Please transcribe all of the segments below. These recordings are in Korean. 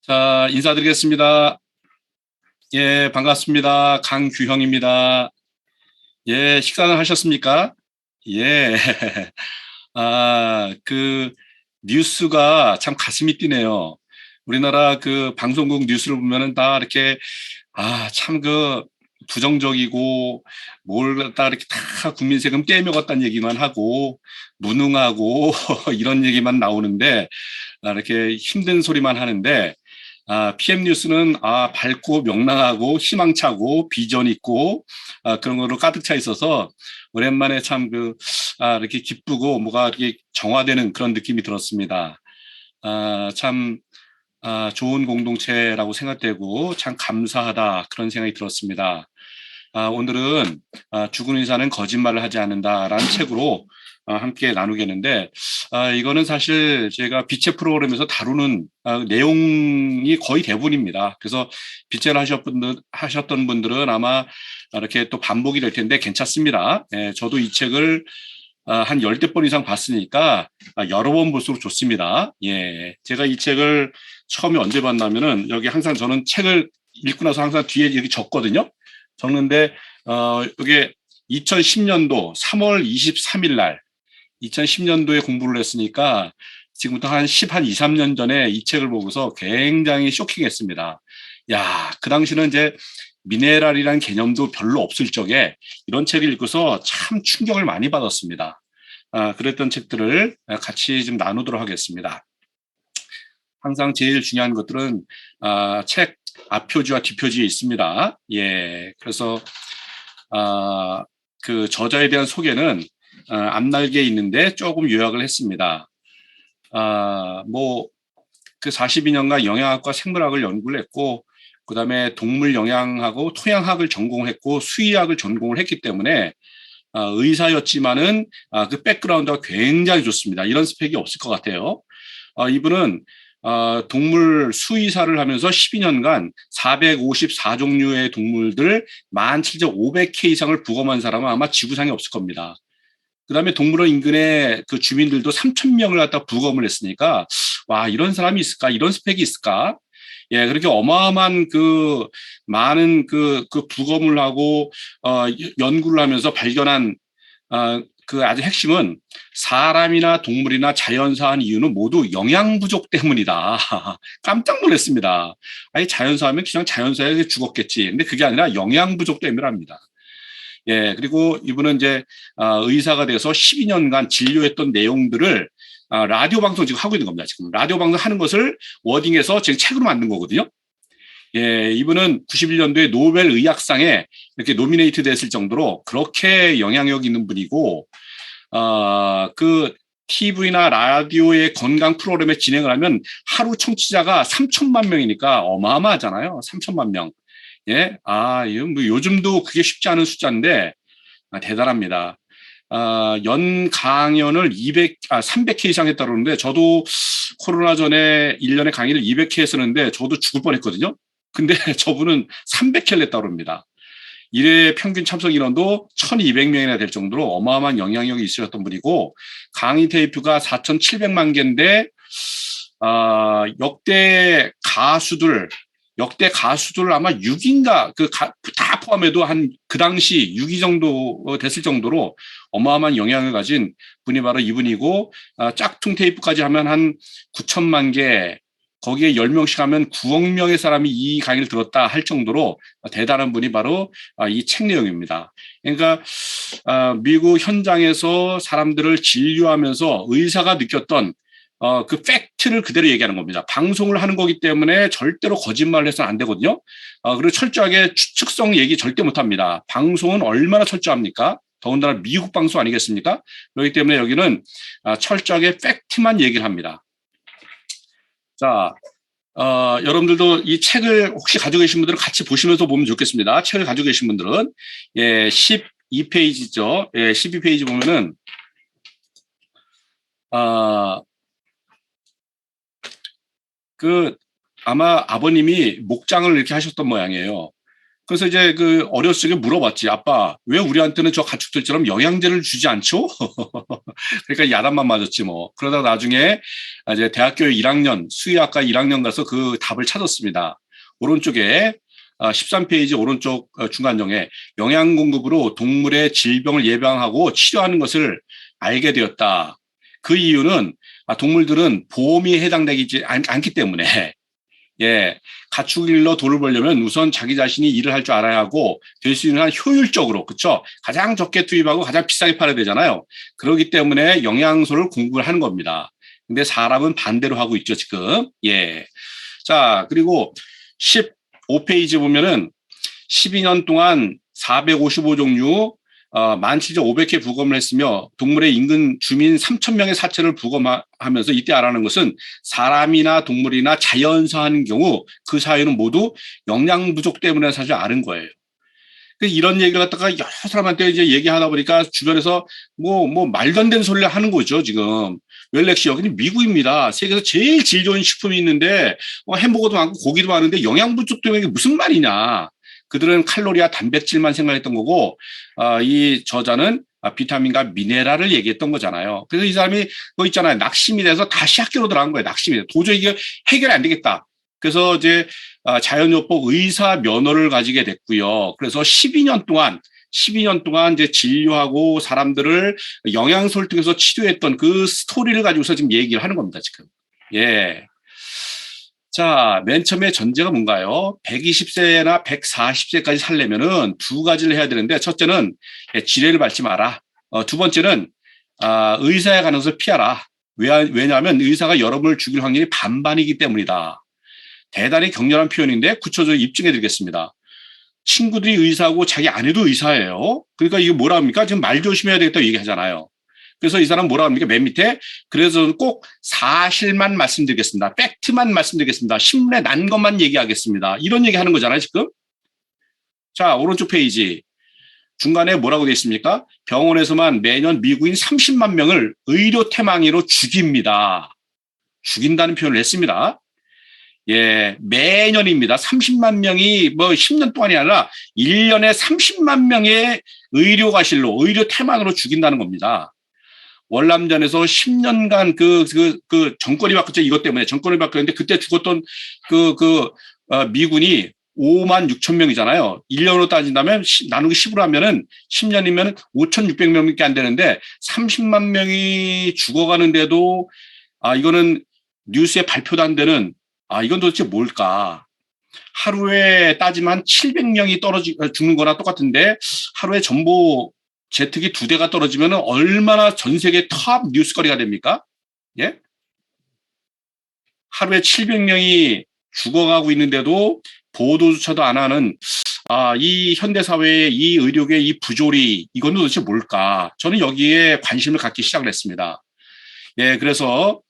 자, 인사드리겠습니다. 예, 반갑습니다. 강규형입니다. 예, 식사는 하셨습니까? 예. 뉴스가 참 가슴이 뛰네요. 우리나라 그 방송국 뉴스를 보면은 다 이렇게, 참 부정적이고, 뭘 갖다 이렇게 다 국민 세금 떼먹었다는 얘기만 하고, 무능하고, 이런 얘기만 나오는데, 이렇게 힘든 소리만 하는데, PM 뉴스는 밝고 명랑하고 희망차고 비전 있고 그런 거로 가득 차 있어서 오랜만에 참 이렇게 기쁘고 뭐가 이렇게 정화되는 그런 느낌이 들었습니다. 참 좋은 공동체라고 생각되고 참 감사하다 그런 생각이 들었습니다. 오늘은 죽은 의사는 거짓말을 하지 않는다라는 책으로 함께 나누겠는데, 이거는 사실 제가 빛의 프로그램에서 다루는 내용이 거의 대부분입니다. 그래서 빛을 하셨던 분들은 아마 이렇게 또 반복이 될 텐데 괜찮습니다. 예, 저도 이 책을 한 열댓 번 이상 봤으니까 여러 번 볼수록 좋습니다. 예, 제가 이 책을 처음에 언제 봤냐면은 여기 항상 저는 책을 읽고 나서 항상 뒤에 이렇게 적거든요. 적는데 이게 2010년도 3월 23일 날 2010년도에 공부를 했으니까 지금부터 한 2, 3년 전에 이 책을 보고서 굉장히 쇼킹했습니다. 야, 그 당시는 이제 미네랄이라는 개념도 별로 없을 적에 이런 책을 읽고서 참 충격을 많이 받았습니다. 그랬던 책들을 같이 좀 나누도록 하겠습니다. 항상 제일 중요한 것들은 책 앞표지와 뒷표지에 있습니다. 예, 그래서 그 저자에 대한 소개는 앞날개에 있는데 조금 요약을 했습니다. 그 42년간 영양학과 생물학을 연구를 했고, 그 다음에 동물 영양하고 토양학을 전공했고, 수의학을 전공을 했기 때문에 의사였지만은 그 백그라운드가 굉장히 좋습니다. 이런 스펙이 없을 것 같아요. 이분은 동물 수의사를 하면서 12년간 454종류의 동물들 17,500회 이상을 부검한 사람은 아마 지구상에 없을 겁니다. 그 다음에 동물원 인근의 그 주민들도 3,000명을 갖다 부검을 했으니까, 와, 이런 사람이 있을까? 이런 스펙이 있을까? 예, 그렇게 어마어마한 많은 부검을 하고, 연구를 하면서 발견한, 그 아주 핵심은 사람이나 동물이나 자연사 한 이유는 모두 영양 부족 때문이다. 깜짝 놀랐습니다. 아니, 자연사 하면 그냥 자연사에 죽었겠지. 근데 그게 아니라 영양 부족 때문이랍니다. 예, 그리고 이분은 이제 의사가 돼서 12년간 진료했던 내용들을 라디오 방송 지금 하고 있는 겁니다. 지금 라디오 방송 하는 것을 워딩해서 지금 책으로 만든 거거든요. 예, 이분은 91년도에 노벨 의학상에 이렇게 노미네이트 됐을 정도로 그렇게 영향력 있는 분이고, 그 TV나 라디오의 건강 프로그램에 진행을 하면 하루 청취자가 3천만 명이니까 어마어마하잖아요. 3천만 명. 예, 이거 뭐 요즘도 그게 쉽지 않은 숫자인데, 대단합니다. 연 강연을 300회 이상 했다 그러는데, 저도 코로나 전에 1년에 강의를 200회 했었는데, 저도 죽을 뻔 했거든요. 근데 저분은 300회를 했다 그럽니다. 1회 평균 참석 인원도 1,200명이나 될 정도로 어마어마한 영향력이 있으셨던 분이고, 강의 테이프가 4,700만 개인데, 역대 가수들 아마 6인가 다 포함해도 한 그 당시 6위 정도 됐을 정도로 어마어마한 영향을 가진 분이 바로 이분이고, 짝퉁 테이프까지 하면 한 9천만 개, 거기에 10명씩 하면 9억 명의 사람이 이 강의를 들었다 할 정도로 대단한 분이 바로 이 책 내용입니다. 그러니까 미국 현장에서 사람들을 진료하면서 의사가 느꼈던 그 팩트를 그대로 얘기하는 겁니다. 방송을 하는 거기 때문에 절대로 거짓말을 해서는 안 되거든요. 그리고 철저하게 추측성 얘기 절대 못 합니다. 방송은 얼마나 철저합니까? 더군다나 미국 방송 아니겠습니까? 그렇기 때문에 여기는 철저하게 팩트만 얘기를 합니다. 자, 여러분들도 이 책을 혹시 가지고 계신 분들은 같이 보시면서 보면 좋겠습니다. 책을 가지고 계신 분들은, 예, 12페이지죠. 예, 12페이지 보면은, 아마 아버님이 목장을 이렇게 하셨던 모양이에요. 그래서 이제 그 어렸을 때 물어봤지. 아빠, 왜 우리한테는 저 가축들처럼 영양제를 주지 않죠? 그러니까 야단만 맞았지 뭐. 그러다 나중에 이제 대학교 1학년, 수의학과 1학년 가서 그 답을 찾았습니다. 오른쪽에 13페이지 오른쪽 중간정에 영양 공급으로 동물의 질병을 예방하고 치료하는 것을 알게 되었다. 그 이유는 동물들은 보험이 해당되지 않기 때문에 예, 가축 일로 돈을 벌려면 우선 자기 자신이 일을 할 줄 알아야 하고 될 수 있는 한 효율적으로 그렇죠? 가장 적게 투입하고 가장 비싸게 팔아야 되잖아요. 그렇기 때문에 영양소를 공급을 하는 겁니다. 근데 사람은 반대로 하고 있죠, 지금. 예. 자, 그리고 15페이지 보면은 12년 동안 455종류 17,500회 부검을 했으며 동물의 인근 주민 3,000명의 사체를 부검하면서 이때 알아낸 것은 사람이나 동물이나 자연사 하는 경우 그 사유는 모두 영양 부족 때문에 사실 아는 거예요. 이런 얘기를 갖다가 여러 사람한테 이제 얘기하다 보니까 주변에서 뭐 말도 안 되는 소리를 하는 거죠, 지금. 웰렉시 여기는 미국입니다. 세계에서 제일 질 좋은 식품이 있는데 햄버거도 많고 고기도 많은데 영양 부족 때문에 이게 무슨 말이냐. 그들은 칼로리와 단백질만 생각했던 거고 이 저자는 비타민과 미네랄을 얘기했던 거잖아요. 그래서 이 사람이 뭐 있잖아요. 낙심이 돼서 다시 학교로 들어간 거예요. 낙심이 돼. 도저히 이게 해결이 안 되겠다. 그래서 이제 자연요법 의사 면허를 가지게 됐고요. 그래서 12년 동안 이제 진료하고 사람들을 영양소를 통해서 치료했던 그 스토리를 가지고서 지금 얘기를 하는 겁니다, 지금. 예. 자, 맨 처음에 전제가 뭔가요? 120세나 140세까지 살려면은 두 가지를 해야 되는데, 첫째는 지뢰를 밟지 마라. 두 번째는 의사의 가능성을 피하라. 왜냐하면 의사가 여러분을 죽일 확률이 반반이기 때문이다. 대단히 격렬한 표현인데 구체적으로 입증해 드리겠습니다. 친구들이 의사고 자기 아내도 의사예요. 그러니까 이게 뭐라 합니까? 지금 말 조심해야 되겠다고 얘기하잖아요. 그래서 이 사람 뭐라 합니까? 맨 밑에 그래서 꼭 사실만 말씀드리겠습니다. 팩트만 말씀드리겠습니다. 신문에 난 것만 얘기하겠습니다. 이런 얘기하는 거잖아요, 지금. 자, 오른쪽 페이지. 중간에 뭐라고 되어 있습니까? 병원에서만 매년 미국인 30만 명을 의료 태망이로 죽입니다. 죽인다는 표현을 했습니다. 예, 매년입니다. 30만 명이 뭐 10년 동안이 아니라 1년에 30만 명의 의료가실로, 의료 태만으로 죽인다는 겁니다. 월남전에서 10년간 그 정권이 바뀌었죠. 이것 때문에 정권이 바뀌었는데 그때 죽었던 미군이 5만 6천 명이잖아요. 1년으로 따진다면 나누기 10으로 하면은 10년이면 5,600명밖에 안 되는데 30만 명이 죽어가는데도 이거는 뉴스에 발표도 안 되는 이건 도대체 뭘까? 하루에 따지면 700명이 죽는 거나 똑같은데 하루에 전부 제트기 2대가 떨어지면 얼마나 전 세계 탑 뉴스거리가 됩니까? 예? 하루에 700명이 죽어가고 있는데도 보도조차도 안 하는 이 현대사회의 이 의료계의 이 부조리 이건 도대체 뭘까? 저는 여기에 관심을 갖기 시작을 했습니다. 예, 그래서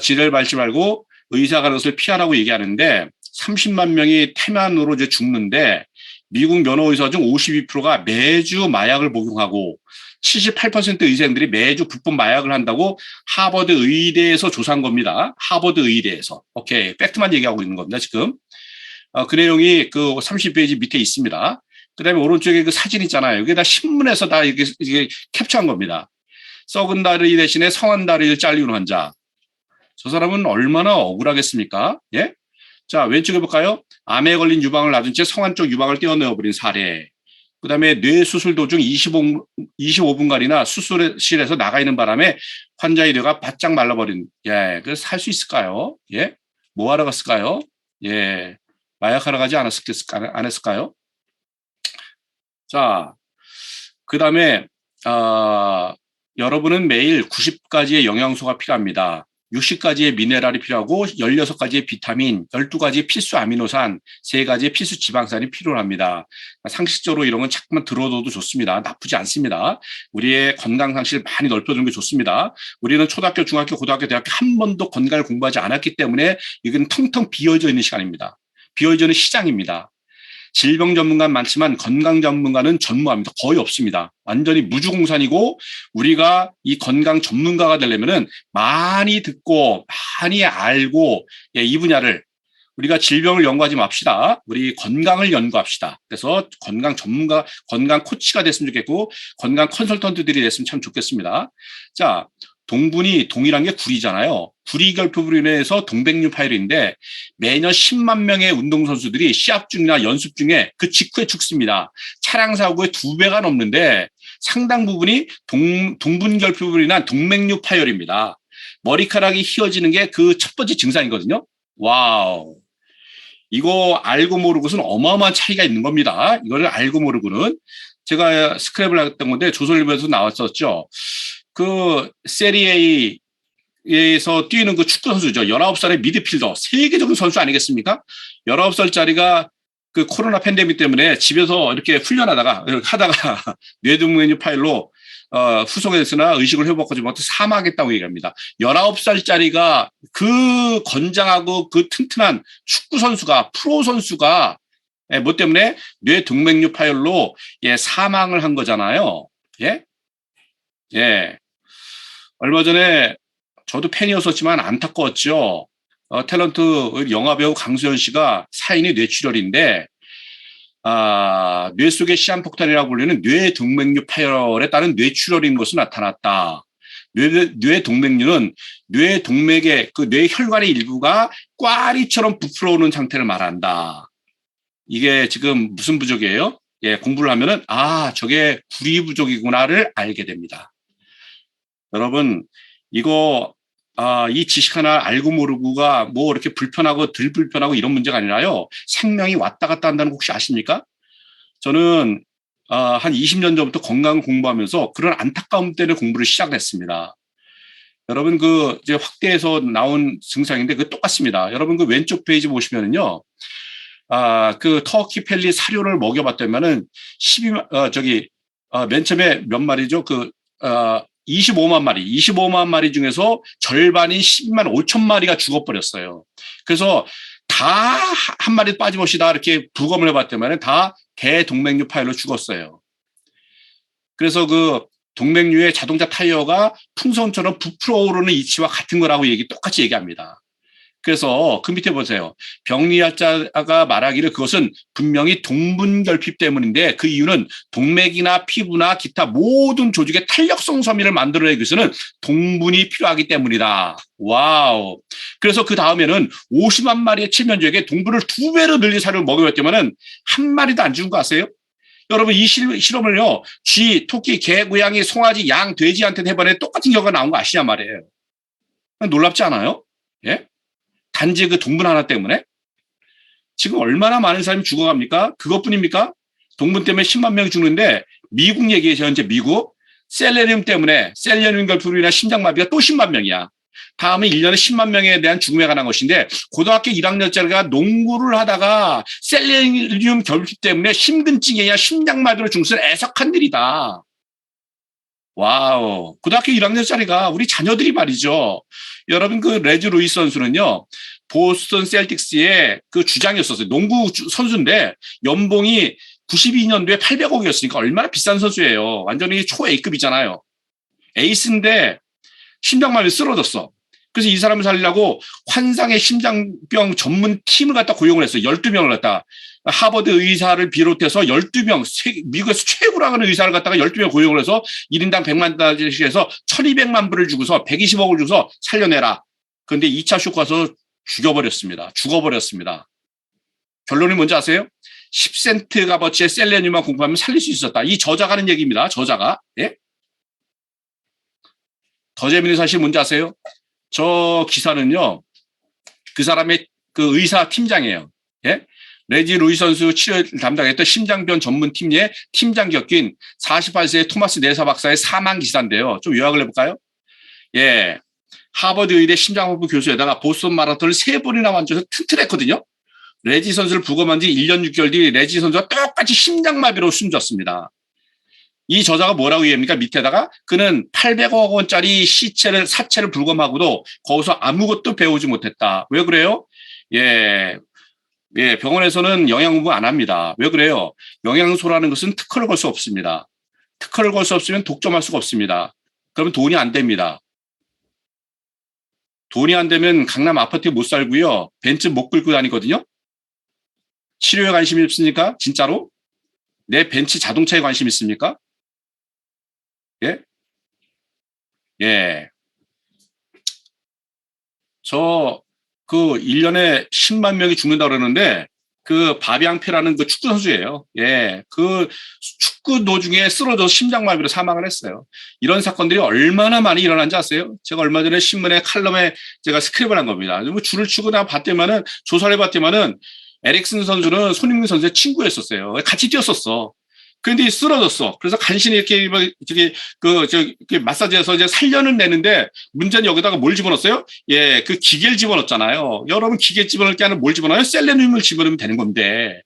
지뢰를 밟지 말고 의사가 그것을 피하라고 얘기하는데 30만 명이 태만으로 이제 죽는데 미국 면허의사 중 52%가 매주 마약을 복용하고 78% 의사들이 매주 불법 마약을 한다고 하버드 의대에서 조사한 겁니다. 하버드 의대에서. 오케이. 팩트만 얘기하고 있는 겁니다, 지금. 그 내용이 그 30페이지 밑에 있습니다. 그 다음에 오른쪽에 그 사진 있잖아요. 이게 다 신문에서 다 이게 캡처한 겁니다. 썩은 다리 대신에 성한 다리를 잘리는 환자. 저 사람은 얼마나 억울하겠습니까? 예? 자, 왼쪽에 볼까요? 암에 걸린 유방을 놔둔 채 성안 쪽 유방을 떼어내어버린 사례. 그 다음에 뇌수술 도중 25분간이나 수술실에서 나가 있는 바람에 환자의 뇌가 바짝 말라버린. 예, 그래서 살 수 있을까요? 예? 뭐 하러 갔을까요? 예, 마약하러 가지 않았을까요? 자, 그 다음에, 여러분은 매일 90가지의 영양소가 필요합니다. 60가지의 미네랄이 필요하고 16가지의 비타민, 12가지의 필수 아미노산, 3가지의 필수 지방산이 필요합니다. 상식적으로 이런 건 자꾸만 들어둬도 좋습니다. 나쁘지 않습니다. 우리의 건강 상식을 많이 넓혀주는 게 좋습니다. 우리는 초등학교, 중학교, 고등학교, 대학교 한 번도 건강을 공부하지 않았기 때문에 이건 텅텅 비어져 있는 시간입니다. 비어져 있는 시장입니다. 질병 전문가는 많지만 건강 전문가는 전무합니다. 거의 없습니다. 완전히 무주공산이고 우리가 이 건강 전문가가 되려면은 많이 듣고 많이 알고 이 분야를 우리가 질병을 연구하지 맙시다. 우리 건강을 연구합시다. 그래서 건강 전문가, 건강 코치가 됐으면 좋겠고 건강 컨설턴트들이 됐으면 참 좋겠습니다. 자, 동분이 동이란 게 구리잖아요. 구리 결핍으로 인해서 동백류 파열인데 매년 10만 명의 운동선수들이 시합 중이나 연습 중에 그 직후에 죽습니다. 차량 사고의 2배가 넘는데 상당 부분이 동분 결핍으로 인한 동맥류 파열입니다. 머리카락이 휘어지는 게 그 첫 번째 증상이거든요. 와우. 이거 알고 모르고는 어마어마한 차이가 있는 겁니다. 이거를 알고 모르고는. 제가 스크랩을 했던 건데 조선일보에서 나왔었죠. 그 세리에에서 뛰는 그 축구 선수죠. 19살의 미드필더. 세계적인 선수 아니겠습니까? 19살짜리가 그 코로나 팬데믹 때문에 집에서 이렇게 훈련하다가 뇌동맥류 파열로 후송했으나 의식을 회복하지 못해 사망했다고 얘기합니다. 19살짜리가 그 건장하고 그 튼튼한 축구 선수가 프로 선수가 뭐 때문에 뇌동맥류 파열로 사망을 한 거잖아요. 예? 예. 얼마 전에 저도 팬이었었지만 안타까웠죠. 탤런트 영화배우 강수현 씨가 사인이 뇌출혈인데 뇌 속의 시한폭탄이라고 불리는 뇌동맥류 파열에 따른 뇌출혈인 것으로 나타났다. 뇌동맥류는 뇌동맥의 그 뇌혈관의 일부가 꽈리처럼 부풀어 오는 상태를 말한다. 이게 지금 무슨 부족이에요? 예, 공부를 하면은 저게 구리 부족이구나를 알게 됩니다. 여러분 이거 이 지식 하나 알고 모르고가 뭐 이렇게 불편하고 덜 불편하고 이런 문제가 아니라요. 생명이 왔다 갔다 한다는 거 혹시 아십니까? 저는 한 20년 전부터 건강 공부하면서 그런 안타까움 때문에 공부를 시작했습니다. 여러분 그 이제 확대해서 나온 증상인데 그 똑같습니다. 여러분 그 왼쪽 페이지 보시면은요. 그 터키 펠리 사료를 먹여봤다면은 맨 처음에 몇 마리죠? 25만 마리 중에서 절반인 12만 5천 마리가 죽어버렸어요. 그래서 다 한 마리 빠짐없이 다 이렇게 부검을 해봤더니 다 대동맥류 파열로 죽었어요. 그래서 그 동맥류의 자동차 타이어가 풍선처럼 부풀어 오르는 이치와 같은 거라고 똑같이 얘기합니다. 그래서 그 밑에 보세요. 병리학자가 말하기를 그것은 분명히 동분결핍 때문인데 그 이유는 동맥이나 피부나 기타 모든 조직의 탄력성 섬유를 만들어내기 위해서는 동분이 필요하기 때문이다. 와우. 그래서 그 다음에는 50만 마리의 칠면조에게 동분을 2배로 늘린 사료를 먹여봤더니 한 마리도 안 죽은 거 아세요? 여러분 이 실험을요. 쥐, 토끼, 개, 고양이, 송아지, 양, 돼지한테 해봤는데 똑같은 결과가 나온 거 아시냐 말이에요. 놀랍지 않아요? 예? 단지 그 동분 하나 때문에 지금 얼마나 많은 사람이 죽어갑니까? 그것뿐입니까? 동분 때문에 10만 명이 죽는데 미국 얘기해서 현재 미국 셀레늄 때문에 셀레늄 결핍으로 인한 심장마비가 또 10만 명이야. 다음에 1년에 10만 명에 대한 죽음에 관한 것인데 고등학교 1학년짜리가 농구를 하다가 셀레늄 결핍 때문에 심근증이 아니라 심장마비로 죽는 것은 애석한 일이다. 와우. 고등학교 1학년짜리가 우리 자녀들이 말이죠. 여러분 그 레즈 루이스 선수는요. 보스턴 셀틱스의 그 주장이었었어요. 농구 선수인데 연봉이 92년도에 800억이었으니까 얼마나 비싼 선수예요. 완전히 초 A급이잖아요. 에이스인데 심장마비 쓰러졌어. 그래서 이 사람을 살리려고 환상의 심장병 전문 팀을 갖다 고용을 했어요. 12명을 갖다. 하버드 의사를 비롯해서 12명, 미국에서 최고라고 하는 의사를 갖다가 12명 고용을 해서 1인당 100만 달러씩 해서 1200만 불을 주고서 120억을 주고서 살려내라. 그런데 2차 쇼크 와서 죽어버렸습니다. 결론이 뭔지 아세요? 10센트 값어치의 셀레늄만 공부하면 살릴 수 있었다. 이 저자가 하는 얘기입니다. 저자가. 예? 더 재밌는 사실 뭔지 아세요? 저 기사는요. 그 사람의 그 의사 팀장이에요. 예? 레지 루이 선수 치료를 담당했던 심장병 전문팀의 팀장 격인 48세의 토마스 네사 박사의 사망 기사인데요. 좀 요약을 해볼까요? 예. 하버드 의대 심장학부 교수에다가 보스턴 마라톤을 3번이나 완주해서 튼튼했거든요. 레지 선수를 부검한 지 1년 6개월 뒤 레지 선수가 똑같이 심장마비로 숨졌습니다. 이 저자가 뭐라고 얘기합니까? 밑에다가 그는 800억 원짜리 사체를 부검하고도 거기서 아무것도 배우지 못했다. 왜 그래요? 예, 병원에서는 영양 공부 안 합니다. 왜 그래요? 영양소라는 것은 특허를 걸 수 없습니다. 특허를 걸 수 없으면 독점할 수가 없습니다. 그러면 돈이 안 됩니다. 돈이 안 되면 강남 아파트에 못 살고요. 벤츠 못 끌고 다니거든요. 치료에 관심이 없습니까? 진짜로? 내 벤츠 자동차에 관심 있습니까? 예? 예. 그 1년에 10만 명이 죽는다 그러는데 그 바비앙페라는 그 축구 선수예요. 예. 그 축구 도중에 쓰러져서 심장마비로 사망을 했어요. 이런 사건들이 얼마나 많이 일어난지 아세요? 제가 얼마 전에 신문에 칼럼에 제가 스크립을 한 겁니다. 뭐 줄을 치고 나 봤더만은 조사를 해봤더만은 에릭슨 선수는 손흥민 선수의 친구였었어요. 같이 뛰었었어. 그런데 쓰러졌어. 그래서 간신히 이렇게 마사지해서 이제 살려는 내는데 문제는 여기다가 뭘 집어넣었어요? 예, 그 기계를 집어넣었잖아요. 여러분 기계 집어넣을 게 아니라 뭘 집어넣어요? 셀레늄을 집어넣으면 되는 건데.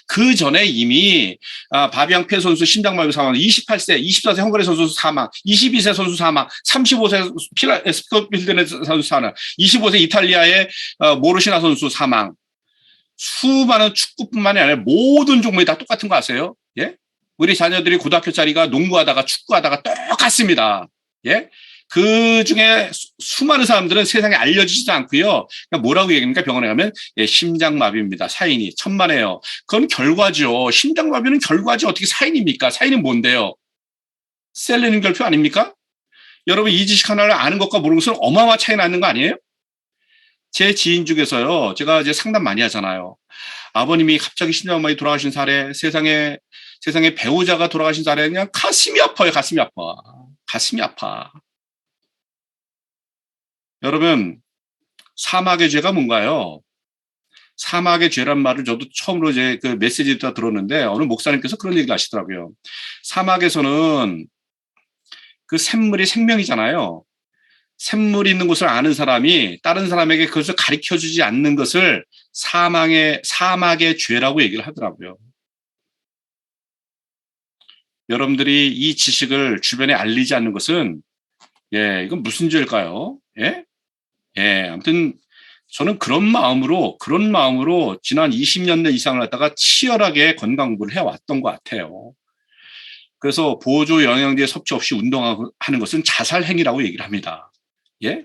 그 전에 이미 바비앙페 선수 심장마비 사망, 28세, 24세 헝가리 선수 사망, 22세 선수 사망, 35세 스코필드네 선수 사망, 25세 이탈리아의 모르시나 선수 사망. 수많은 축구뿐만이 아니라 모든 종목이 다 똑같은 거 아세요? 예? 우리 자녀들이 고등학교짜리가 농구하다가 축구하다가 똑같습니다. 예? 그 중에 수많은 사람들은 세상에 알려지지도 않고요. 그러니까 뭐라고 얘기합니까? 병원에 가면 예, 심장마비입니다. 사인이 천만에요. 그건 결과죠. 심장마비는 결과죠. 어떻게 사인입니까? 사인은 뭔데요? 셀레늄 결핍 아닙니까? 여러분 이 지식 하나를 아는 것과 모르는 것은 어마어마한 차이 나는 거 아니에요? 제 지인 중에서요. 제가 이제 상담 많이 하잖아요. 아버님이 갑자기 심장마비 돌아가신 사례, 세상에 배우자가 돌아가신 사례, 그냥 가슴이 아파요. 가슴이 아파. 가슴이 아파. 여러분, 사막의 죄가 뭔가요? 사막의 죄란 말을 저도 처음으로 이제 그 메시지 듣다 들었는데 어느 목사님께서 그런 얘기를 하시더라고요. 사막에서는 그 샘물이 생명이잖아요. 샘물이 있는 곳을 아는 사람이 다른 사람에게 그것을 가르쳐 주지 않는 것을 사막의 죄라고 얘기를 하더라고요. 여러분들이 이 지식을 주변에 알리지 않는 것은 예, 이건 무슨 죄일까요? 예? 예, 아무튼 저는 그런 마음으로 지난 20년 이상을 갖다가 치열하게 건강 공부를 해왔던 것 같아요. 그래서 보조 영양제 섭취 없이 운동하는 것은 자살 행위라고 얘기를 합니다. 예?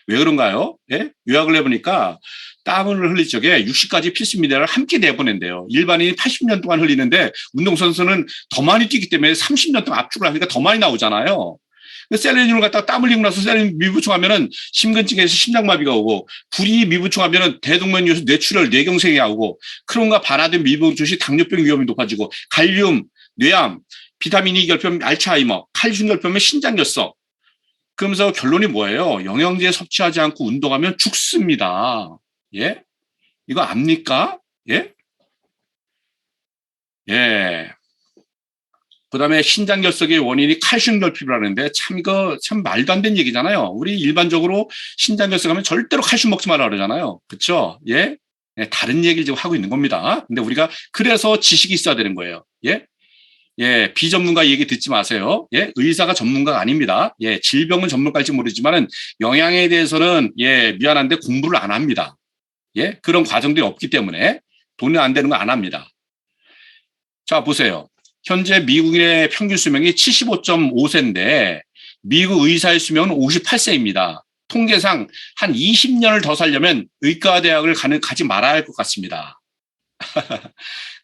왜 그런가요? 예? 요약을 해보니까 땀을 흘릴 적에 60가지 필수 미네랄을 함께 내보낸대요. 일반인이 80년 동안 흘리는데 운동선수는 더 많이 뛰기 때문에 30년 동안 압축을 하니까 더 많이 나오잖아요. 셀레늄을 갖다가 땀 흘리고 나서 셀레늄 미부충하면은 심근증에서 심장마비가 오고, 불이 미부충하면은 대동맥류에서 뇌출혈, 뇌경색이 오고, 크론과 바나딘 미부충이 당뇨병 위험이 높아지고, 갈륨, 뇌암, 비타민 E 결핍, 알츠하이머, 칼슘 결핍은 신장결석. 그러면서 결론이 뭐예요? 영양제 섭취하지 않고 운동하면 죽습니다. 예? 이거 압니까? 예? 예. 그 다음에 신장결석의 원인이 칼슘 결핍이라는데 참 말도 안 되는 얘기잖아요. 우리 일반적으로 신장결석 하면 절대로 칼슘 먹지 말라 그러잖아요. 그렇죠? 예? 예, 다른 얘기를 지금 하고 있는 겁니다. 근데 우리가 그래서 지식이 있어야 되는 거예요. 예? 예, 비전문가 얘기 듣지 마세요. 예, 의사가 전문가가 아닙니다. 예, 질병은 전문가일지 모르지만은 영양에 대해서는 예, 미안한데 공부를 안 합니다. 예, 그런 과정들이 없기 때문에 돈이 안 되는 거 안 합니다. 자, 보세요. 현재 미국인의 평균 수명이 75.5세인데 미국 의사의 수명은 58세입니다. 통계상 한 20년을 더 살려면 의과대학을 가지 말아야 할 것 같습니다.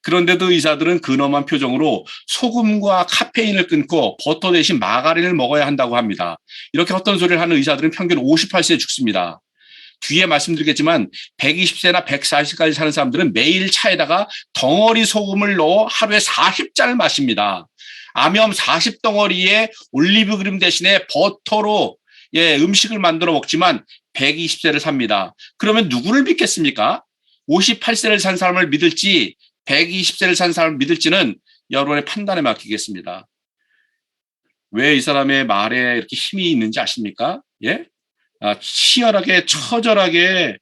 그런데도 의사들은 근엄한 표정으로 소금과 카페인을 끊고 버터 대신 마가린을 먹어야 한다고 합니다. 이렇게 헛된 소리를 하는 의사들은 평균 58세에 죽습니다. 뒤에 말씀드리겠지만 120세나 140세까지 사는 사람들은 매일 차에다가 덩어리 소금을 넣어 하루에 40잔을 마십니다. 암염 40덩어리에 올리브 그림 대신에 버터로 예, 음식을 만들어 먹지만 120세를 삽니다. 그러면 누구를 믿겠습니까? 58세를 산 사람을 믿을지 120세를 산 사람을 믿을지는 여러분의 판단에 맡기겠습니다. 왜 이 사람의 말에 이렇게 힘이 있는지 아십니까? 예? 치열하게 처절하게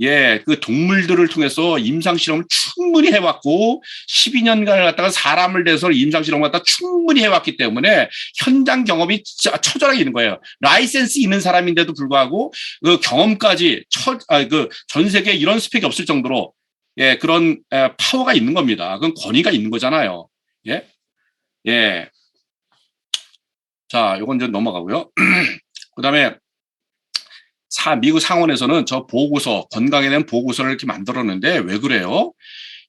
예, 그 동물들을 통해서 임상실험을 충분히 해왔고 12년간을 갖다가 사람을 대해서 임상실험을 갖다가 충분히 해왔기 때문에 현장 경험이 처절하게 있는 거예요. 라이센스 있는 사람인데도 불구하고 그 경험까지 그 전 세계에 이런 스펙이 없을 정도로 예, 그런 파워가 있는 겁니다. 그건 권위가 있는 거잖아요. 예, 예. 자, 요건 이제 넘어가고요. 그다음에 미국 상원에서는 저 보고서, 건강에 대한 보고서를 이렇게 만들었는데 왜 그래요?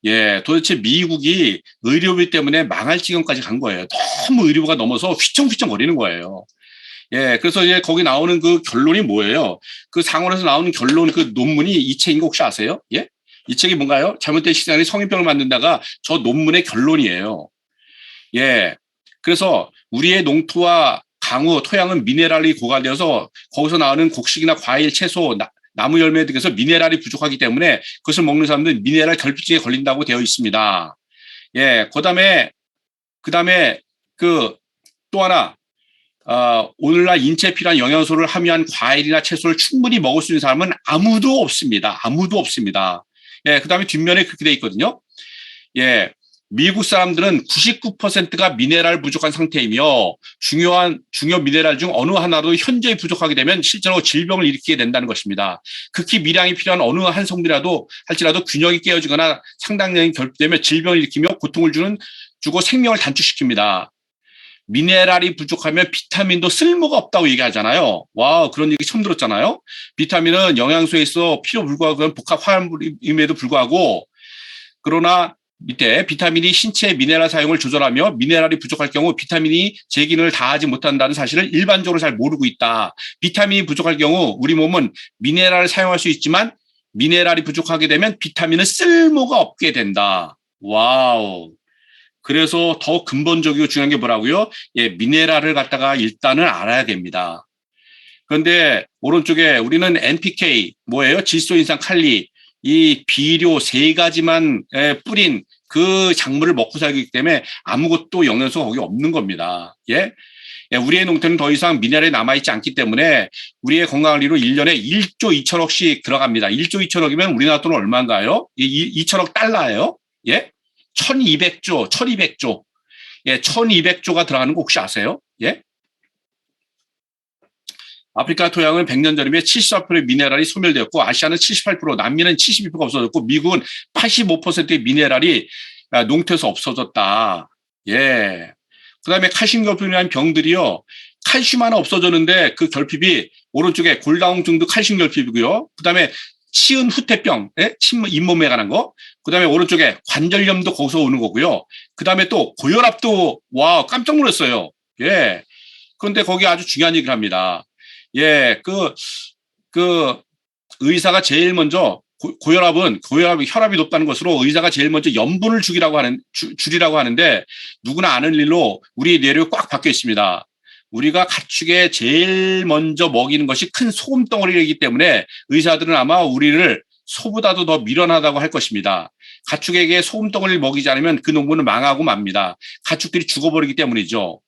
예, 도대체 미국이 의료비 때문에 망할 지경까지 간 거예요. 너무 의료비가 넘어서 휘청휘청 거리는 거예요. 예, 그래서 이제 거기 나오는 그 결론이 뭐예요? 그 상원에서 나오는 결론, 그 논문이 이 책인 거 혹시 아세요? 예? 이 책이 뭔가요? 잘못된 식단이 성인병을 만든다가 저 논문의 결론이에요. 예. 그래서 우리의 농토와 강우, 토양은 미네랄이 고갈되어서 거기서 나오는 곡식이나 과일, 채소, 나무 열매 등에서 미네랄이 부족하기 때문에 그것을 먹는 사람들은 미네랄 결핍증에 걸린다고 되어 있습니다. 예. 그다음에 또 하나, 오늘날 인체에 필요한 영양소를 함유한 과일이나 채소를 충분히 먹을 수 있는 사람은 아무도 없습니다. 아무도 없습니다. 예. 그다음에 뒷면에 그렇게 돼 있거든요. 예. 미국 사람들은 99%가 미네랄 부족한 상태이며 중요 미네랄 중 어느 하나도 현저히 부족하게 되면 실제로 질병을 일으키게 된다는 것입니다. 극히 미량이 필요한 어느 한 성분이라도 할지라도 균형이 깨어지거나 상당량이 결핍되면 질병을 일으키며 고통을 주고 생명을 단축시킵니다. 미네랄이 부족하면 비타민도 쓸모가 없다고 얘기하잖아요. 와, 그런 얘기 처음 들었잖아요. 비타민은 영양소에 있어 필요 불구하고 복합 화합임에도 불구하고 그러나 밑에 비타민이 신체의 미네랄 사용을 조절하며 미네랄이 부족할 경우 비타민이 제 기능을 다하지 못한다는 사실을 일반적으로 잘 모르고 있다. 비타민이 부족할 경우 우리 몸은 미네랄을 사용할 수 있지만 미네랄이 부족하게 되면 비타민은 쓸모가 없게 된다. 와우. 그래서 더 근본적이고 중요한 게 뭐라고요? 예, 미네랄을 갖다가 일단은 알아야 됩니다. 그런데 오른쪽에 우리는 NPK, 뭐예요? 질소인산 칼리, 이 비료 세 가지만 뿌린 그 작물을 먹고 살기 때문에 아무것도 영양소가 거기 없는 겁니다. 예? 예, 우리의 농토는 더 이상 미네랄이 남아있지 않기 때문에 우리의 건강을 위로 1년에 1조 2천억씩 들어갑니다. 1조 2천억이면 우리나라 돈은 얼마인가요? 2천억 달러예요. 예? 1200조. 예, 1200조가 들어가는 거 혹시 아세요? 예? 아프리카 토양은 100년 전이면 74%의 미네랄이 소멸되었고 아시아는 78%, 남미는 72%가 없어졌고 미국은 85%의 미네랄이 농토에서 없어졌다. 예. 그다음에 칼슘 결핍이라는 병들이요. 칼슘 하나 없어졌는데 그 결핍이 오른쪽에 골다공증도 칼슘 결핍이고요. 그다음에 치은 후퇴병, 예? 잇몸에 관한 거. 그다음에 오른쪽에 관절염도 거기서 오는 거고요. 그다음에 또 고혈압도 와 깜짝 놀랐어요. 예. 그런데 거기 아주 중요한 얘기를 합니다. 예, 의사가 제일 먼저 혈압이 높다는 것으로 의사가 제일 먼저 염분을 줄이라고 하는데 누구나 아는 일로 우리 뇌를 꽉 박혀 있습니다. 우리가 가축에 제일 먼저 먹이는 것이 큰 소금 덩어리이기 때문에 의사들은 아마 우리를 소보다도 더 미련하다고 할 것입니다. 가축에게 소금 덩어리를 먹이지 않으면 그 농부는 망하고 맙니다. 가축들이 죽어버리기 때문이죠.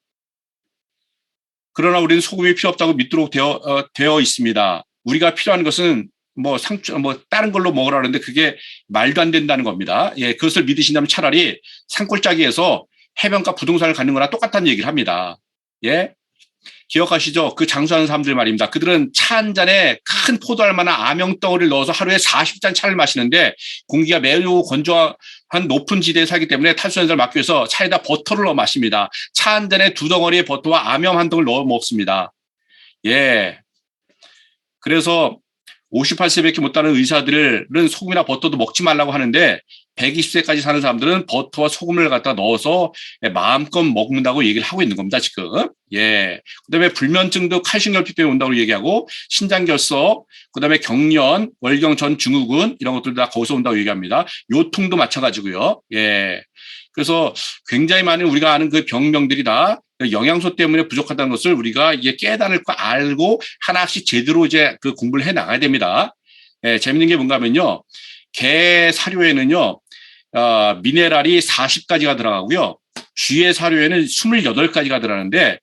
그러나 우리는 소금이 필요 없다고 믿도록 되어 있습니다. 우리가 필요한 것은 다른 걸로 먹으라 그러는데 그게 말도 안 된다는 겁니다. 예, 그것을 믿으신다면 차라리 산골짜기에서 해변가 부동산을 갖는 거나 똑같다는 얘기를 합니다. 예. 기억하시죠? 그 장수하는 사람들 말입니다. 그들은 차 한 잔에 큰 포도알 만한 아명덩어리를 넣어서 하루에 40잔 차를 마시는데 공기가 매우 건조한 높은 지대에 살기 때문에 탈수연산을 막기 위해서 차에다 버터를 넣어 마십니다. 차 한 잔에 2덩어리의 버터와 아명 한 덩을 넣어 먹습니다. 예. 그래서 58세밖에 못하는 의사들은 소금이나 버터도 먹지 말라고 하는데 120세까지 사는 사람들은 버터와 소금을 갖다 넣어서 마음껏 먹는다고 얘기를 하고 있는 겁니다, 지금. 예. 그다음에 불면증도 칼슘 결핍 때문에 온다고 얘기하고 신장결석, 그다음에 경련, 월경 전 증후군 이런 것들 다 거기서 온다고 얘기합니다. 요통도 마찬가지고요. 예. 그래서 굉장히 많은 우리가 아는 그 병명들이 다 영양소 때문에 부족하다는 것을 우리가 이제 깨달을 거 알고 하나씩 제대로 이제 그 공부를 해 나가야 됩니다. 예, 재밌는 게 뭔가 하면요. 개 사료에는요, 미네랄이 40가지가 들어가고요. 쥐의 사료에는 28가지가 들어가는데,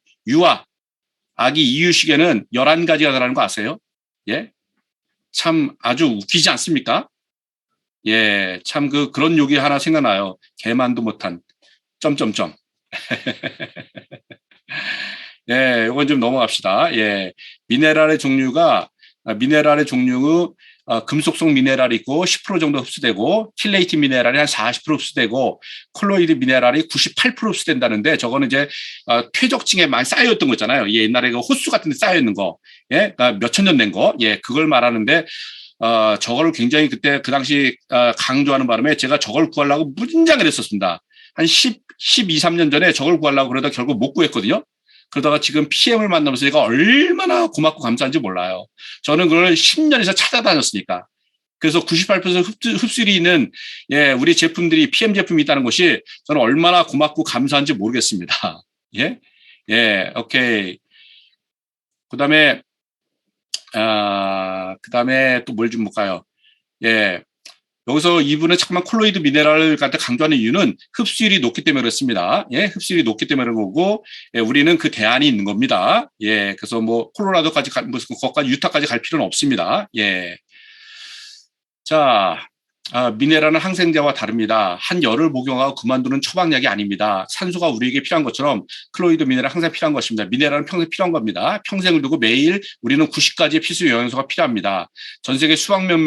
아기 이유식에는 11가지가 들어가는 거 아세요? 예? 참 아주 웃기지 않습니까? 예, 참 그런 욕이 하나 생각나요. 개만도 못한, 점점점. 예, 이건 좀 넘어갑시다. 예. 미네랄의 종류 금속성 미네랄이 있고 10% 정도 흡수되고 킬레이트 미네랄이 한 40% 흡수되고 콜로이드 미네랄이 98% 흡수된다는데 저거는 이제 퇴적층에 많이 쌓여있던 거 있잖아요. 옛날에 그 호수 같은 데 쌓여있는 거, 예, 몇천 년 된 거, 예, 그걸 말하는데 저거를 굉장히 그때 그 당시 강조하는 바람에 제가 저걸 구하려고 무진장을 했었습니다. 한 12, 3년 전에 저걸 구하려고 그러다 결국 못 구했거든요. 그러다가 지금 PM을 만나면서 제가 얼마나 고맙고 감사한지 몰라요. 저는 그걸 10년에서 찾아다녔으니까. 그래서 98% 흡수율이 있는 예, 우리 제품들이 PM 제품이 있다는 것이 저는 얼마나 고맙고 감사한지 모르겠습니다. 예, 예, 오케이. 그다음에 또 뭘 좀 볼까요? 예. 여기서 이분은 잠깐만 콜로이드 미네랄을 갖다 강조하는 이유는 흡수율이 높기 때문에 그렇습니다. 예, 흡수율이 높기 때문에 그런 거고, 예, 우리는 그 대안이 있는 겁니다. 예, 그래서 뭐 콜로라도까지 무슨 거기까지 유타까지 갈 필요는 없습니다. 예. 자, 미네랄은 항생제와 다릅니다. 한 열을 복용하고 그만두는 처방약이 아닙니다. 산소가 우리에게 필요한 것처럼 클로이드 미네랄 항상 필요한 것입니다. 미네랄은 평생 필요한 겁니다. 평생을 두고 매일 우리는 90가지의 필수 영양소가 필요합니다. 전 세계 수백 몇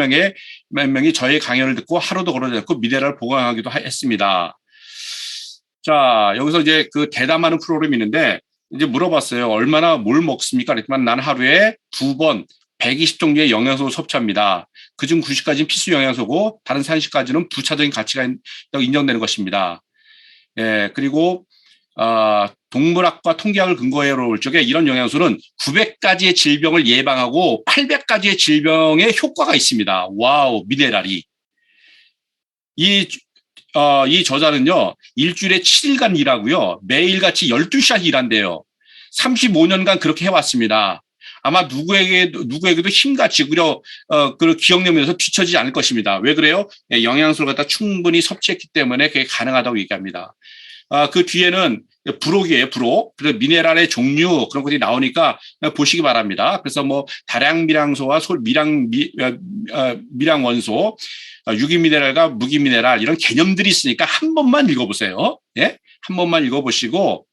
명이 저의 강연을 듣고 하루도 걸어졌고 미네랄을 보강하기도 했습니다. 자, 여기서 이제 그 대담하는 프로그램이 있는데 이제 물어봤어요. 얼마나 뭘 먹습니까? 그랬지만 난 하루에 2번 120종류의 영양소를 섭취합니다. 그중 90가지는 필수 영양소고 다른 30가지는 부차적인 가치가 인정되는 것입니다. 예, 그리고 동물학과 통계학을 근거로 볼 적에 이런 영양소는 900가지의 질병을 예방하고 800가지의 질병에 효과가 있습니다. 와우, 미네랄이. 이 저자는요, 일주일에 7일간 일하고요, 매일같이 12시간 일한대요. 35년간 그렇게 해왔습니다. 아마 누구에게도 힘같이 그 기억력면에서 뒤처지지 않을 것입니다. 왜 그래요? 예, 영양소를 갖다 충분히 섭취했기 때문에 그게 가능하다고 얘기합니다. 그 뒤에는 부록이에요, 부록. 그래서 미네랄의 종류 그런 것들이 나오니까 보시기 바랍니다. 그래서 뭐 다량 미량소와 미량 원소, 유기 미네랄과 무기 미네랄 이런 개념들이 있으니까 한 번만 읽어보세요. 예, 한 번만 읽어보시고.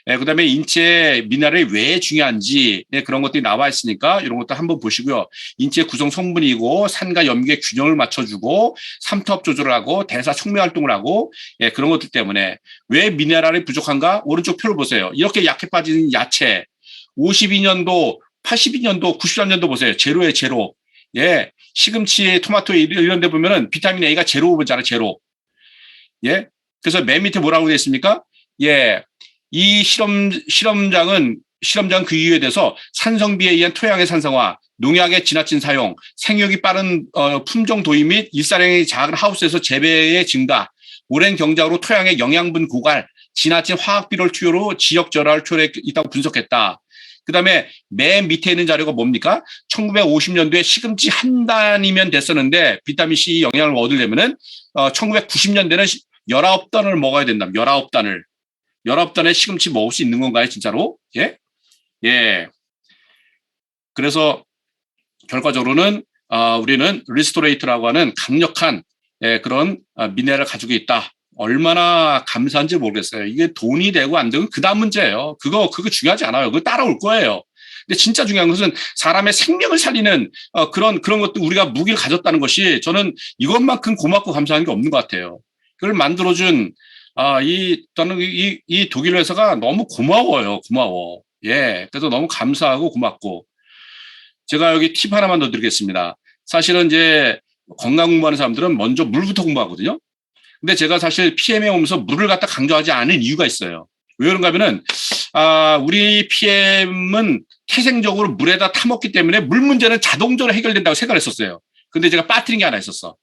예, 그다음에 인체 미네랄이 왜 중요한지 예, 그런 것들이 나와 있으니까 이런 것도 한번 보시고요. 인체 구성 성분이고 산과 염기의 균형을 맞춰주고 삼투압 조절을 하고 대사 촉매 활동을 하고 예, 그런 것들 때문에 왜 미네랄이 부족한가? 오른쪽 표를 보세요. 이렇게 약해 빠진 야채 52년도, 82년도, 93년도 보세요. 제로에 제로. 예, 시금치, 토마토 이런 데 보면은 비타민 A가 제로 보잖아요. 제로. 예, 그래서 맨 밑에 뭐라고 되어 있습니까? 예. 이 실험장 그 이유에 대해서 산성비에 의한 토양의 산성화, 농약의 지나친 사용, 생육이 빠른 품종 도입 및 일사량이 작은 하우스에서 재배의 증가, 오랜 경작으로 토양의 영양분 고갈, 지나친 화학 비료 투여로 지역 절하를 초래해 있다고 분석했다. 그다음에 맨 밑에 있는 자료가 뭡니까? 1950년도에 시금치 한 단이면 됐었는데 비타민 C 영양을 얻으려면은 1990년대는 19단을 먹어야 된다. 19단을. 19단의 시금치 먹을 수 있는 건가요, 진짜로? 예? 예. 그래서 결과적으로는 우리는 리스토레이트라고 하는 강력한 그런 미네랄을 가지고 있다. 얼마나 감사한지 모르겠어요. 이게 돈이 되고 안 되고 그 다음 문제예요. 그거 중요하지 않아요. 그거 따라올 거예요. 근데 진짜 중요한 것은 사람의 생명을 살리는 그런 것도 우리가 무기를 가졌다는 것이 저는 이것만큼 고맙고 감사한 게 없는 것 같아요. 그걸 만들어준 저는 이 독일 회사가 너무 고마워요. 고마워. 예. 그래서 너무 감사하고 고맙고. 제가 여기 팁 하나만 더 드리겠습니다. 사실은 이제 건강 공부하는 사람들은 먼저 물부터 공부하거든요. 근데 제가 사실 PM에 오면서 물을 갖다 강조하지 않은 이유가 있어요. 왜 그런가 하면은, 우리 PM은 태생적으로 물에다 타먹기 때문에 물 문제는 자동적으로 해결된다고 생각을 했었어요. 근데 제가 빠뜨린 게 하나 있었어.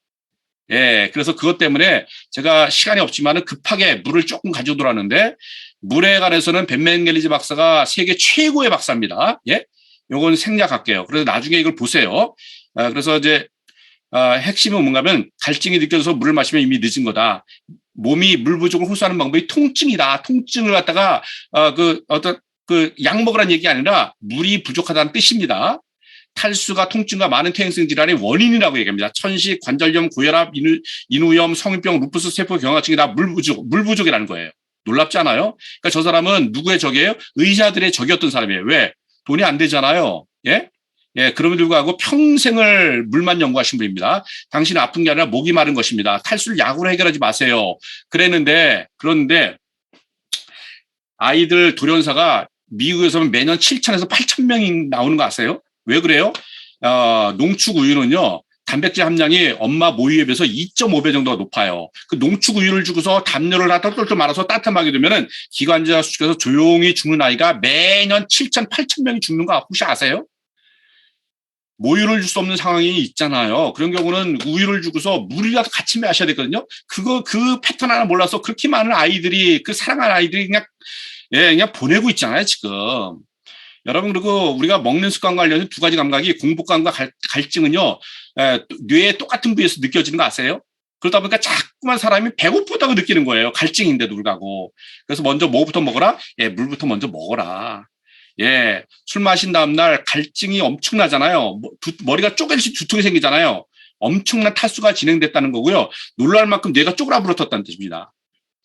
예, 그래서 그것 때문에 제가 시간이 없지만은 급하게 물을 조금 가지고 들어왔는데 물에 관해서는 벤-멘겔리즈 박사가 세계 최고의 박사입니다. 예, 요건 생략할게요. 그래서 나중에 이걸 보세요. 그래서 이제 핵심은 뭔가면 갈증이 느껴져서 물을 마시면 이미 늦은 거다. 몸이 물 부족을 호소하는 방법이 통증이다. 통증을 갖다가 약 먹으라는 얘기 아니라 물이 부족하다는 뜻입니다. 탈수가 통증과 많은 퇴행성 질환의 원인이라고 얘기합니다. 천식, 관절염, 고혈압, 인후염, 성인병, 루푸스, 세포 경화증이 다 물 부족이라는 거예요. 놀랍지 않아요? 그러니까 저 사람은 누구의 적이에요? 의사들의 적이었던 사람이에요. 왜? 돈이 안 되잖아요. 예? 예, 그럼에도 불구하고 평생을 물만 연구하신 분입니다. 당신은 아픈 게 아니라 목이 마른 것입니다. 탈수를 약으로 해결하지 마세요. 그런데 아이들 돌연사가 미국에서는 매년 7천에서 8천 명이 나오는 거 아세요? 왜 그래요? 농축 우유는요, 단백질 함량이 엄마 모유에 비해서 2.5배 정도가 높아요. 그 농축 우유를 주고서 담요를 다 똘똘 말아서 따뜻하게 두면은 기관지가 수축해서 조용히 죽는 아이가 매년 7천, 8천 명이 죽는 거 혹시 아세요? 모유를 줄 수 없는 상황이 있잖아요. 그런 경우는 우유를 주고서 물이라도 같이 마셔야 되거든요. 그 패턴 하나 몰라서 그렇게 많은 아이들이, 그 사랑하는 아이들이 그냥 보내고 있잖아요, 지금. 여러분, 그리고 우리가 먹는 습관 관련해서 두 가지 감각이 공복감과 갈증은요, 뇌의 똑같은 부위에서 느껴지는 거 아세요? 그러다 보니까 자꾸만 사람이 배고프다고 느끼는 거예요. 갈증인데도 불구하고. 그래서 먼저 뭐부터 먹어라? 예, 물부터 먼저 먹어라. 예, 술 마신 다음날 갈증이 엄청나잖아요. 머리가 쪼개듯이 두통이 생기잖아요. 엄청난 탈수가 진행됐다는 거고요. 놀랄 만큼 뇌가 쪼그라들었다는 뜻입니다.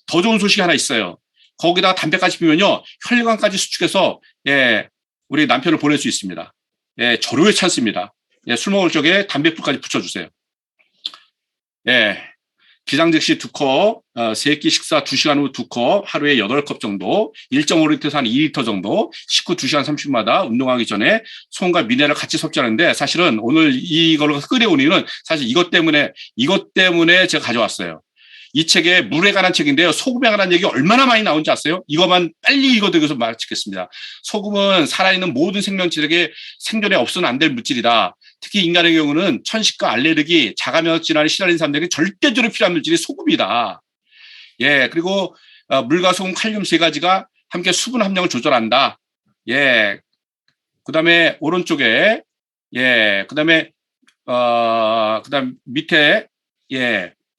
더 좋은 소식이 하나 있어요. 거기다가 담배까지 피면요, 혈관까지 수축해서, 예, 우리 남편을 보낼 수 있습니다. 예, 절호의 찬스입니다. 예, 술 먹을 적에 담배불까지 붙여주세요. 예, 비상즉시 2컵, 세끼 식사 2시간 후 2컵, 하루에 8컵 정도, 1.5리터에서 한 2리터 정도, 식후 2시간 30분마다 운동하기 전에 소금과 미네랄을 같이 섭취하는데, 사실은 오늘 이걸로 끓여온 이유는 사실 이것 때문에 제가 가져왔어요. 이 책에 물에 관한 책인데요. 소금에 관한 얘기 얼마나 많이 나온지 아세요? 이것만 빨리 읽어드려서 마치겠습니다. 소금은 살아있는 모든 생명체에게 생존에 없어서는 안 될 물질이다. 특히 인간의 경우는 천식과 알레르기, 자가면역 질환에 시달리는 사람들에게 절대적으로 필요한 물질이 소금이다. 예, 그리고 물과 소금, 칼륨 세 가지가 함께 수분 함량을 조절한다. 예, 그다음에 오른쪽에 그다음에 그다음 밑에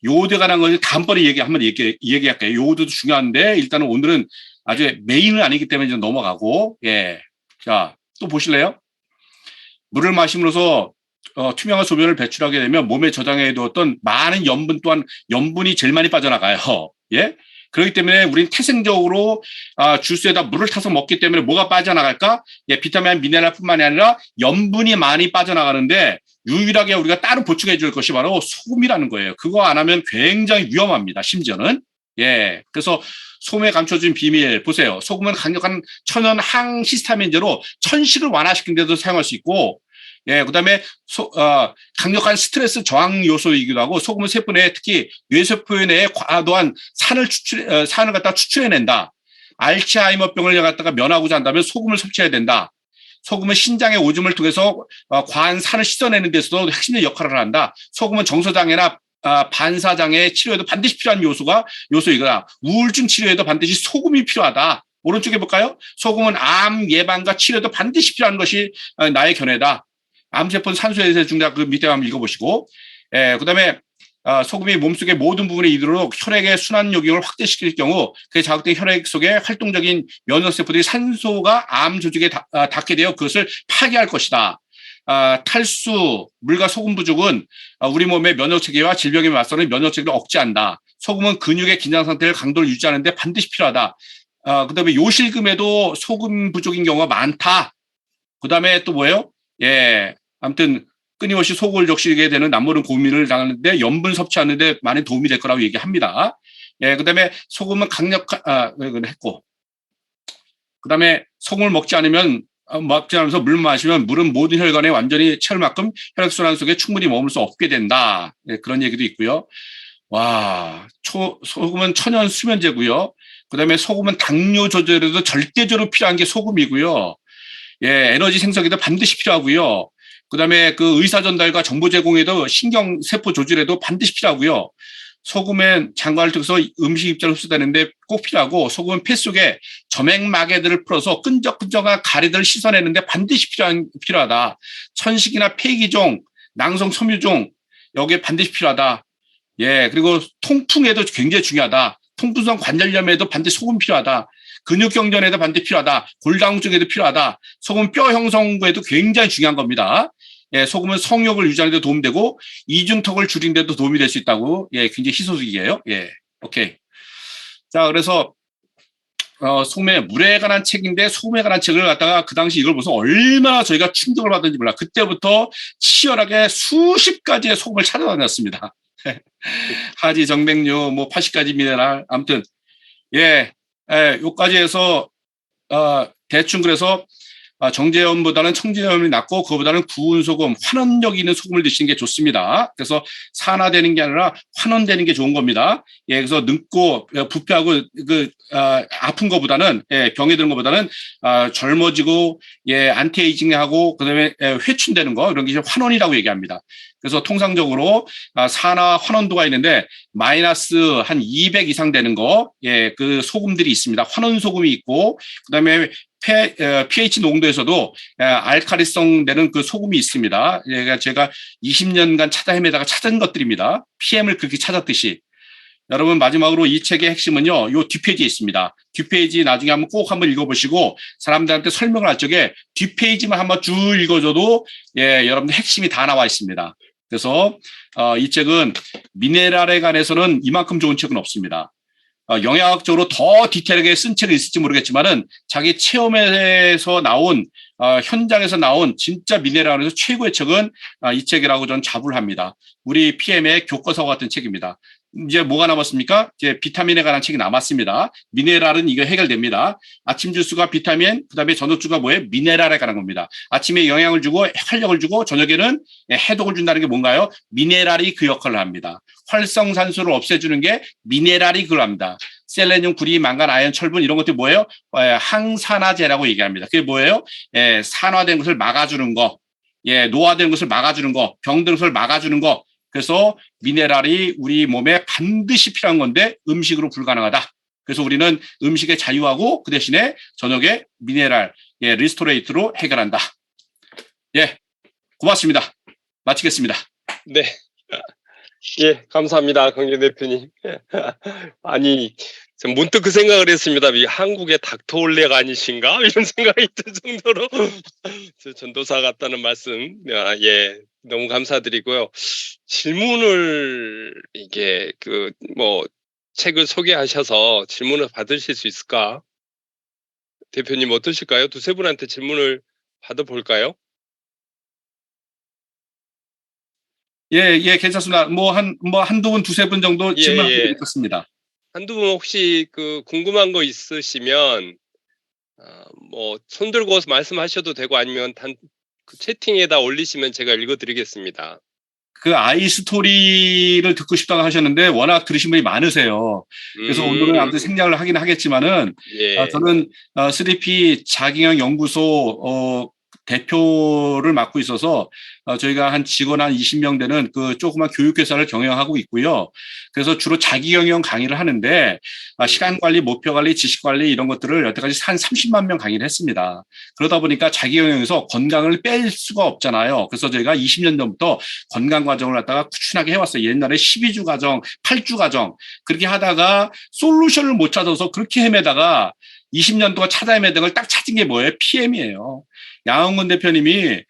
요오드에 관한 걸 다음번에 한번 얘기할게요. 요오드도 중요한데 일단은 오늘은 아주 메인은 아니기 때문에 좀 넘어가고 자, 또 보실래요? 물을 마심으로써 투명한 소변을 배출하게 되면 몸에 저장해 두었던 많은 염분 또한 염분이 제일 많이 빠져나가요. 예? 그렇기 때문에 우리는 태생적으로 주스에다 물을 타서 먹기 때문에 뭐가 빠져나갈까? 예, 비타민, 미네랄뿐만이 아니라 염분이 많이 빠져나가는데 유일하게 우리가 따로 보충해 줄 것이 바로 소금이라는 거예요. 그거 안 하면 굉장히 위험합니다. 심지어는. 예. 그래서 소금에 감춰진 비밀 보세요. 소금은 강력한 천연 항히스타민제로 천식을 완화시키는 데도 사용할 수 있고, 예, 그다음에 강력한 스트레스 저항 요소이기도 하고, 소금은 세포 내에 특히 뇌세포 내에 과도한 산을 갖다 추출해낸다. 알츠하이머병을 갖다가 면하고자 한다면 소금을 섭취해야 된다. 소금은 신장의 오줌을 통해서 과한 산을 씻어내는 데서도 핵심적인 역할을 한다. 소금은 정서장애나 반사장애 치료에도 반드시 필요한 요소이거나 우울증 치료에도 반드시 소금이 필요하다. 오른쪽에 볼까요? 소금은 암 예방과 치료에도 반드시 필요한 것이 나의 견해다. 암세포는 산소에서 중요한 그 밑에 한번 읽어보시고, 그다음에 소금이 몸속의 모든 부분에 이르도록 혈액의 순환 요경을 확대시킬 경우 그 자극된 혈액 속에 활동적인 면역세포들이 산소가 암 조직에 닿게 되어 그것을 파괴할 것이다. 탈수, 물과 소금 부족은 우리 몸의 면역체계와 질병에 맞서는 면역체계를 억제한다. 소금은 근육의 긴장 상태를 강도를 유지하는 데 반드시 필요하다. 그다음에 요실금에도 소금 부족인 경우가 많다. 그다음에 또 뭐예요? 예, 아무튼 끊임없이 속을 적시게 되는 남모른 고민을 당하는데 염분 섭취하는데 많이 도움이 될 거라고 얘기합니다. 예, 그다음에 소금은 했고, 그다음에 소금을 먹지 않으면서 물 마시면 물은 모든 혈관에 완전히 채울 만큼 혈액순환 속에 충분히 머물 수 없게 된다. 예, 그런 얘기도 있고요. 와, 소금은 천연 수면제고요. 그다음에 소금은 당뇨 조절에도 절대적으로 필요한 게 소금이고요. 예, 에너지 생성에도 반드시 필요하고요. 그다음에 그 의사 전달과 정보 제공에도 신경 세포 조절에도 반드시 필요하고요. 소금은 장관을 통해서 음식 입자를 흡수되는데 꼭 필요하고, 소금은 폐 속에 점액마개들을 풀어서 끈적끈적한 가래들을 씻어내는데 반드시 필요하다. 천식이나 폐기종, 낭성 섬유종 여기에 반드시 필요하다. 예, 그리고 통풍에도 굉장히 중요하다. 통풍성 관절염에도 반드시 소금 필요하다. 근육경련에도 반드시 필요하다. 골다공증에도 필요하다. 소금 뼈 형성부에도 굉장히 중요한 겁니다. 예, 소금은 성욕을 유지하는 데 도움되고 이중턱을 줄이는 데도 도움이 될 수 있다고. 예, 굉장히 희소식이에요. 예, 오케이. 자, 그래서 소금에 물에 관한 책인데 소금에 관한 책을 갖다가 그 당시 이걸 보면서 얼마나 저희가 충격을 받았는지 몰라. 그때부터 치열하게 수십 가지의 소금을 찾아다녔습니다. 하지, 정백류, 뭐 80가지 미네랄, 아무튼 요까지 해서 대충 그래서 정제염보다는 청제염이 낫고 그거보다는 구운 소금, 환원력 있는 소금을 드시는 게 좋습니다. 그래서 산화되는 게 아니라 환원되는 게 좋은 겁니다. 그래서 늙고 부패하고 아픈 것보다는 병이 드는 것보다는 젊어지고 안티에이징하고 그다음에 회춘되는 거 이런 게 이제 환원이라고 얘기합니다. 그래서 통상적으로 산화 환원도가 있는데 마이너스 한 200 이상 되는 거, 그 소금들이 있습니다. 환원 소금이 있고 그다음에 pH 농도에서도 알칼리성 되는 그 소금이 있습니다. 제가 20년간 찾아 헤매다가 찾은 것들입니다. PM을 그렇게 찾았듯이. 여러분 마지막으로 이 책의 핵심은요. 요 뒷페이지에 있습니다. 뒷페이지 나중에 꼭 읽어보시고 사람들한테 설명을 할 적에 뒷페이지만 한번 쭉 읽어줘도 여러분들 핵심이 다 나와 있습니다. 그래서 이 책은 미네랄에 관해서는 이만큼 좋은 책은 없습니다. 영양학적으로 더 디테일하게 쓴 책이 있을지 모르겠지만은 자기 체험에서 나온 현장에서 나온 진짜 미네랄에서 최고의 책은 이 책이라고 저는 자부를 합니다. 우리 PM의 교과서 같은 책입니다. 이제 뭐가 남았습니까? 이제 비타민에 관한 책이 남았습니다. 미네랄은 이거 해결됩니다. 아침 주스가 비타민, 그다음에 저녁 주가 뭐예요? 미네랄에 관한 겁니다. 아침에 영양을 주고 활력을 주고 저녁에는 해독을 준다는 게 뭔가요? 미네랄이 그 역할을 합니다. 활성산소를 없애주는 게 미네랄이 그걸 합니다. 셀레늄, 구리, 망간, 아연, 철분 이런 것들이 뭐예요? 항산화제라고 얘기합니다. 그게 뭐예요? 산화된 것을 막아주는 거, 노화된 것을 막아주는 거, 병든 것을 막아주는 거. 그래서 미네랄이 우리 몸에 반드시 필요한 건데 음식으로 불가능하다. 그래서 우리는 음식에 자유하고 그 대신에 저녁에 미네랄, 리스토레이트로 해결한다. 고맙습니다. 마치겠습니다. 네. 감사합니다. 강경 대표님. 아니, 문득 그 생각을 했습니다. 이 한국의 닥터올레가 아니신가? 이런 생각이 들 정도로 전도사 같다는 말씀. 너무 감사드리고요. 질문을 책을 소개하셔서 질문을 받으실 수 있을까? 대표님 어떠실까요? 두세 분한테 질문을 받아볼까요? 괜찮습니다. 한두 분, 두세 분 정도 질문하면 되겠습니다. 한두 분 혹시 궁금한 거 있으시면, 손 들고 말씀하셔도 되고 아니면 그 채팅에다 올리시면 제가 읽어드리겠습니다. 그 아이스토리를 듣고 싶다고 하셨는데 워낙 들으신 분이 많으세요. 그래서 오늘은 아무튼 생략을 하긴 하겠지만은 저는 3P 자기영 연구소 대표를 맡고 있어서 저희가 직원 한 20명 되는 그 조그만 교육회사를 경영하고 있고요. 그래서 주로 자기경영 강의를 하는데 시간관리, 목표관리, 지식관리 이런 것들을 여태까지 한 30만 명 강의를 했습니다. 그러다 보니까 자기경영에서 건강을 뺄 수가 없잖아요. 그래서 저희가 20년 전부터 건강 과정을 갖다가 꾸준하게 해왔어요. 옛날에 12주 과정, 8주 과정 그렇게 하다가 솔루션을 못 찾아서 그렇게 헤매다가 20년 동안 찾아 헤매던 걸 딱 찾은 게 뭐예요? PM이에요. 양홍근 대표님이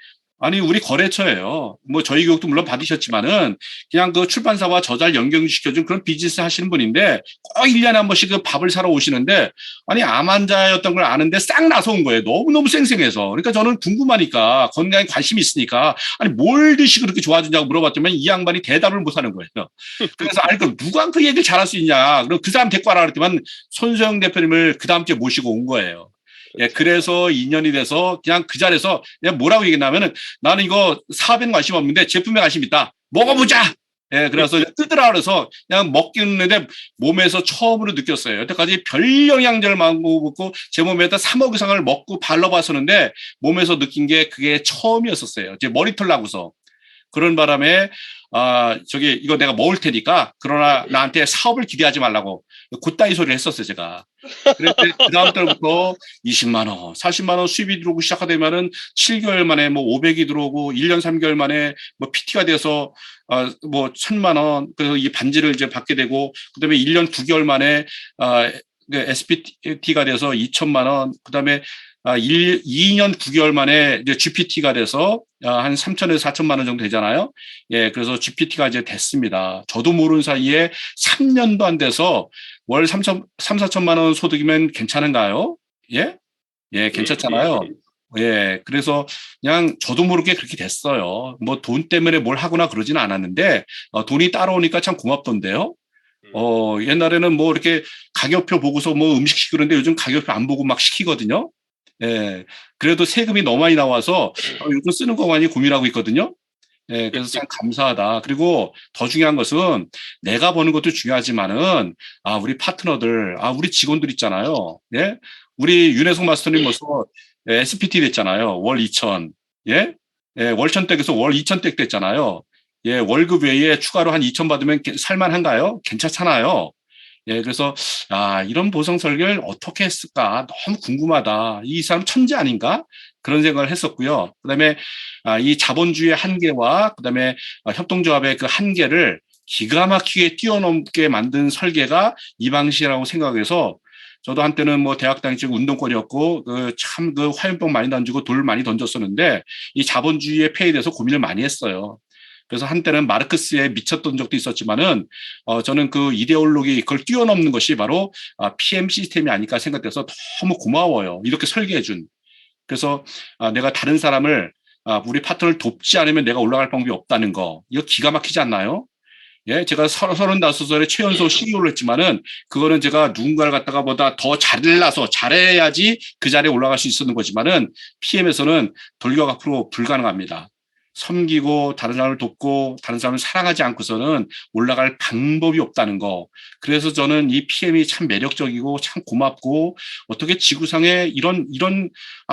아니 우리 거래처예요. 저희 교육도 물론 받으셨지만은 그냥 그 출판사와 저자를 연결시켜준 그런 비즈니스 하시는 분인데 꼭 1년에 한 번씩 그 밥을 사러 오시는데 아니 암 환자였던 걸 아는데 싹 나서온 거예요. 너무너무 쌩쌩해서. 그러니까 저는 궁금하니까 건강에 관심이 있으니까 아니 뭘 드시고 그렇게 좋아지냐고 물어봤더니 이 양반이 대답을 못 하는 거예요. 그래서 아니 그럼 누가 그 얘기를 잘할 수 있냐. 그럼 그 사람 데리고 와라 그랬더니 손소영 대표님을 그 다음 주에 모시고 온 거예요. 그래서 2년이 돼서 그냥 그 자리에서 그냥 뭐라고 얘기했냐면은 나는 이거 사업에는 관심 없는데 제품에 관심 있다. 먹어보자. 그래서 뜨더라 그래서 그냥 먹기는데 몸에서 처음으로 느꼈어요. 여태까지 별 영양제를 먹고 제 몸에다 3억 이상을 먹고 발라봤었는데 몸에서 느낀 게 그게 처음이었었어요. 이제 머리털 나고서. 그런 바람에 이거 내가 먹을 테니까 그러나 나한테 사업을 기대하지 말라고 곧다이 소리를 했었어요, 제가. 그랬더니 그 다음 달부터 20만 원, 40만 원 수입이 들어오고 시작하되면은 7개월 만에 500이 들어오고 1년 3개월 만에 PT가 돼서 1,000만 원, 그래서 이 반지를 이제 받게 되고 그다음에 1년 9개월 만에 SPT가 돼서 2천만 원, 그다음에 2년 9개월 만에 이제 GPT가 돼서 한 3천에서 4천만 원 정도 되잖아요. 예, 그래서 GPT가 이제 됐습니다. 저도 모르는 사이에 3년도 안 돼서 월 4천만 원 소득이면 괜찮은가요? 예? 예, 괜찮잖아요. 예, 그래서 그냥 저도 모르게 그렇게 됐어요. 뭐 돈 때문에 뭘 하거나 그러지는 않았는데 돈이 따라오니까 참 고맙던데요. 옛날에는 뭐 이렇게 가격표 보고서 뭐 음식 시키는데 요즘 가격표 안 보고 막 시키거든요. 예, 그래도 세금이 너무 많이 나와서 요즘 쓰는 거 많이 고민하고 있거든요. 예, 그래서 참 감사하다. 그리고 더 중요한 것은 내가 버는 것도 중요하지만은 우리 파트너들, 우리 직원들 있잖아요. 예, 우리 윤혜성 마스터님 벌써 SPT 됐잖아요. 월 2천. 예, 예, 월천댁에서 월 2천댁 됐잖아요. 예, 월급 외에 추가로 한 2천 받으면 살만한가요? 괜찮잖아요. 예, 그래서 이런 보상 설계를 어떻게 했을까 너무 궁금하다. 이 사람 천재 아닌가? 그런 생각을 했었고요. 그다음에 이 자본주의의 한계와 그다음에 협동조합의 그 한계를 기가 막히게 뛰어넘게 만든 설계가 이 방식이라고 생각해서 저도 한때는 뭐 대학 다닐 때 운동권이었고 참 그 화염병 많이 던지고 돌 많이 던졌었는데 이 자본주의의 폐해에 대해서 고민을 많이 했어요. 그래서 한때는 마르크스에 미쳤던 적도 있었지만은 저는 그 이데올로기 그걸 뛰어넘는 것이 바로 PM 시스템이 아닐까 생각돼서 너무 고마워요. 이렇게 설계해준. 그래서 내가 다른 사람을 우리 파트너를 돕지 않으면 내가 올라갈 방법이 없다는 거. 이거 기가 막히지 않나요? 예, 제가 35살에 최연소 CEO를 했지만은 그거는 제가 누군가를 갖다가 보다 더 잘나서 잘해야지 그 자리에 올라갈 수 있었는 거지만은 PM에서는 돌격 앞으로 불가능합니다. 섬기고 다른 사람을 돕고 다른 사람을 사랑하지 않고서는 올라갈 방법이 없다는 거. 그래서 저는 이 PM이 참 매력적이고 참 고맙고 어떻게 지구상에 이런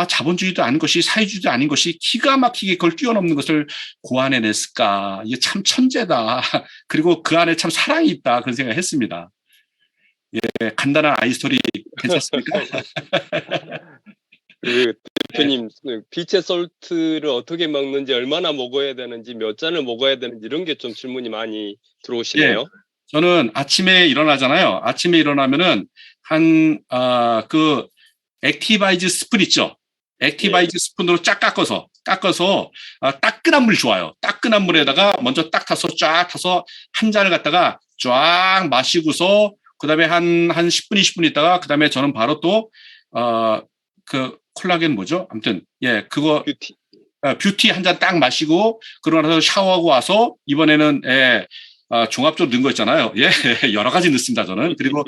자본주의도 아닌 것이 사회주의도 아닌 것이 기가 막히게 그걸 뛰어넘는 것을 고안해냈을까. 이게 참 천재다. 그리고 그 안에 참 사랑이 있다. 그런 생각을 했습니다. 예, 간단한 아이스토리 괜찮습니까? 그 대표님 빛의 솔트를 어떻게 먹는지 얼마나 먹어야 되는지 몇 잔을 먹어야 되는지 이런 게 좀 질문이 많이 들어오시네요. 예, 저는 아침에 일어나잖아요. 아침에 일어나면은 그 액티바이즈 스푼 있죠. 액티바이즈 스푼으로 쫙 깎아서 따끈한 물 좋아요. 따끈한 물에다가 먼저 딱 타서 한 잔을 갖다가 쫙 마시고서 그다음에 한 10분 20분 있다가 그다음에 저는 바로 또 그 콜라겐 뭐죠? 아무튼 예, 그거 뷰티. 뷰티 한 잔 딱 마시고 그러고 나서 샤워하고 와서 이번에는 종합적으로 넣은 거 있잖아요. 예, 여러 가지 넣습니다, 저는. 그리고,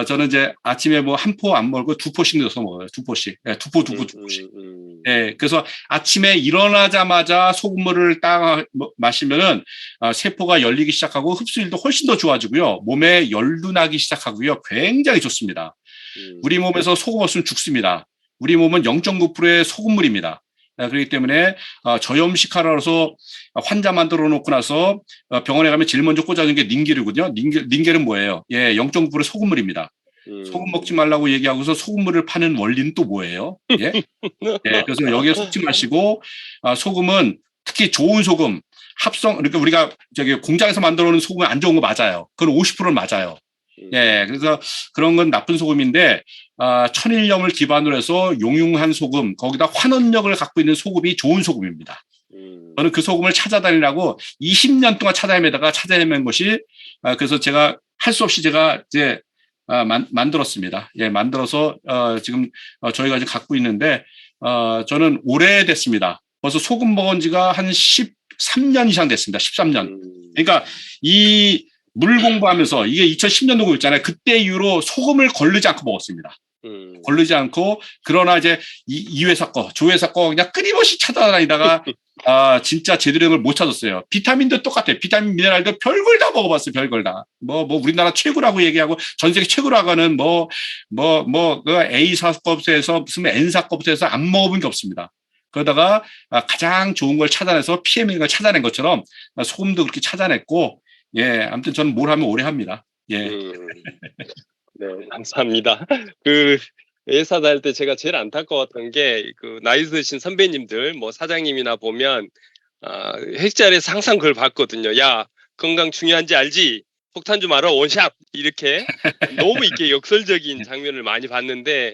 저는 이제 아침에 뭐 한 포 안 먹고 두 포씩 넣어서 먹어요. 두 포씩. 예, 두 포씩. 예, 그래서 아침에 일어나자마자 소금물을 딱 마시면은, 세포가 열리기 시작하고 흡수율도 훨씬 더 좋아지고요. 몸에 열도 나기 시작하고요. 굉장히 좋습니다. 우리 몸에서 소금 없으면 죽습니다. 우리 몸은 0.9%의 소금물입니다. 그렇기 때문에 저염식하라서 환자 만들어 놓고 나서 병원에 가면 제일 먼저 꽂아주는 게 닌겔이거든요. 닌겔은 뭐예요? 예, 0.9% 소금물입니다. 소금 먹지 말라고 얘기하고서 소금물을 파는 원리는 또 뭐예요? 예, 예, 그래서 여기에 속지 마시고 소금은 특히 좋은 소금 그러니까 우리가 저기 공장에서 만들어 놓은 소금은 안 좋은 거 맞아요. 그건 50%는 맞아요. 예, 그래서 그런 건 나쁜 소금인데 천일염을 기반으로 해서 용융한 소금, 거기다 환원력을 갖고 있는 소금이 좋은 소금입니다. 저는 그 소금을 찾아다니라고 20년 동안 찾아내는 것이 그래서 제가 할 수 없이 제가 이제 만들었습니다. 예, 만들어서 지금 저희가 이제 갖고 있는데 저는 오래됐습니다. 벌써 소금 먹은 지가 한 13년 이상 됐습니다. 13년. 그러니까 이 물 공부하면서 이게 2010년도 공부 있잖아요. 그때 이후로 소금을 거르지 않고 먹었습니다. 거르지 않고 그러나 이제 이 회사 거, 조 회사 거 그냥 끊임없이 찾아다니다가 진짜 제대로 된 걸 못 찾았어요. 비타민도 똑같아요. 비타민 미네랄도 별걸 다 먹어봤어요. 별걸 다. 뭐 우리나라 최고라고 얘기하고 전 세계 최고라고 하는 그 A사법에서 무슨 N사법에서 안 먹어본 게 없습니다. 그러다가 가장 좋은 걸 찾아내서 PM인 걸 찾아낸 것처럼 소금도 그렇게 찾아냈고 예, 아무튼 저는 뭘 하면 오래 합니다. 예. 네, 감사합니다. 그 회사 다닐 때 제가 제일 안타까웠던 게 그 나이 드신 선배님들 뭐 사장님이나 보면 회식 자리에서 항상 그걸 봤거든요. 야, 건강 중요한지 알지? 폭탄 좀 알아 원샷 이렇게 너무 이렇게 역설적인 장면을 많이 봤는데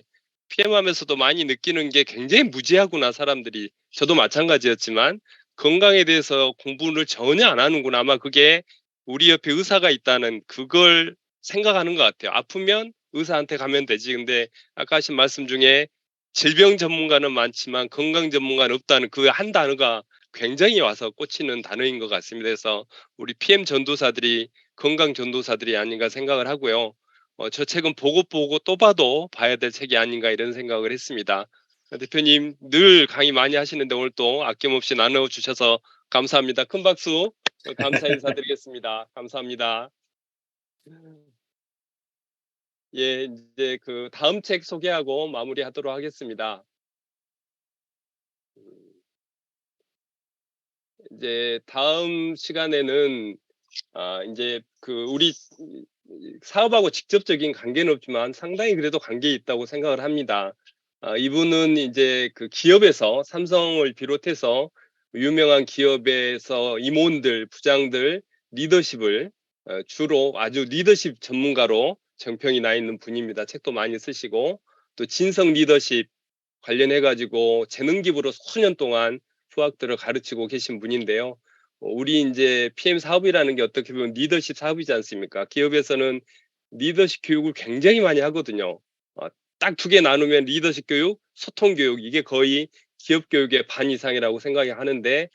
PM하면서도 많이 느끼는 게 굉장히 무지하구나, 사람들이. 저도 마찬가지였지만 건강에 대해서 공부를 전혀 안 하는구나. 아마 그게 우리 옆에 의사가 있다는 그걸 생각하는 것 같아요. 아프면 의사한테 가면 되지. 근데 아까 하신 말씀 중에 질병 전문가는 많지만 건강 전문가는 없다는 그 한 단어가 굉장히 와서 꽂히는 단어인 것 같습니다. 그래서 우리 PM 전도사들이 건강 전도사들이 아닌가 생각을 하고요. 저 책은 보고 또 봐도 봐야 될 책이 아닌가 이런 생각을 했습니다. 대표님 늘 강의 많이 하시는데 오늘 또 아낌없이 나눠주셔서 감사합니다. 큰 박수 감사 인사드리겠습니다. 감사합니다. 예, 이제 그 다음 책 소개하고 마무리하도록 하겠습니다. 이제 다음 시간에는 이제 그 우리 사업하고 직접적인 관계는 없지만 상당히 그래도 관계 있다고 생각을 합니다. 이분은 이제 그 기업에서 삼성을 비롯해서 유명한 기업에서 임원들, 부장들 리더십을 주로 아주 리더십 전문가로 정평이 나 있는 분입니다. 책도 많이 쓰시고 또 진성 리더십 관련해 가지고 재능 기부로 수년 동안 수학들을 가르치고 계신 분인데요. 우리 이제 PM 사업이라는 게 어떻게 보면 리더십 사업이지 않습니까? 기업에서는 리더십 교육을 굉장히 많이 하거든요. 딱 두 개 나누면 리더십 교육, 소통 교육 이게 거의 기업 교육의 반 이상이라고 생각이 하는데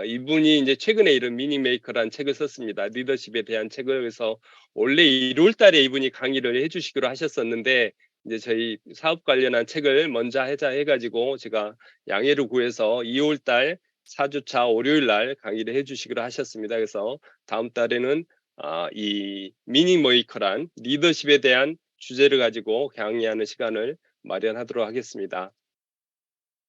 이분이 이제 최근에 이런 미니메이커라는 책을 썼습니다. 리더십에 대한 책을. 그래서 원래 1월 달에 이분이 강의를 해주시기로 하셨었는데 이제 저희 사업 관련한 책을 먼저 하자 해가지고 제가 양해를 구해서 2월 달 4주차 월요일 날 강의를 해주시기로 하셨습니다. 그래서 다음 달에는 이 미니메이커란 리더십에 대한 주제를 가지고 강의하는 시간을 마련하도록 하겠습니다.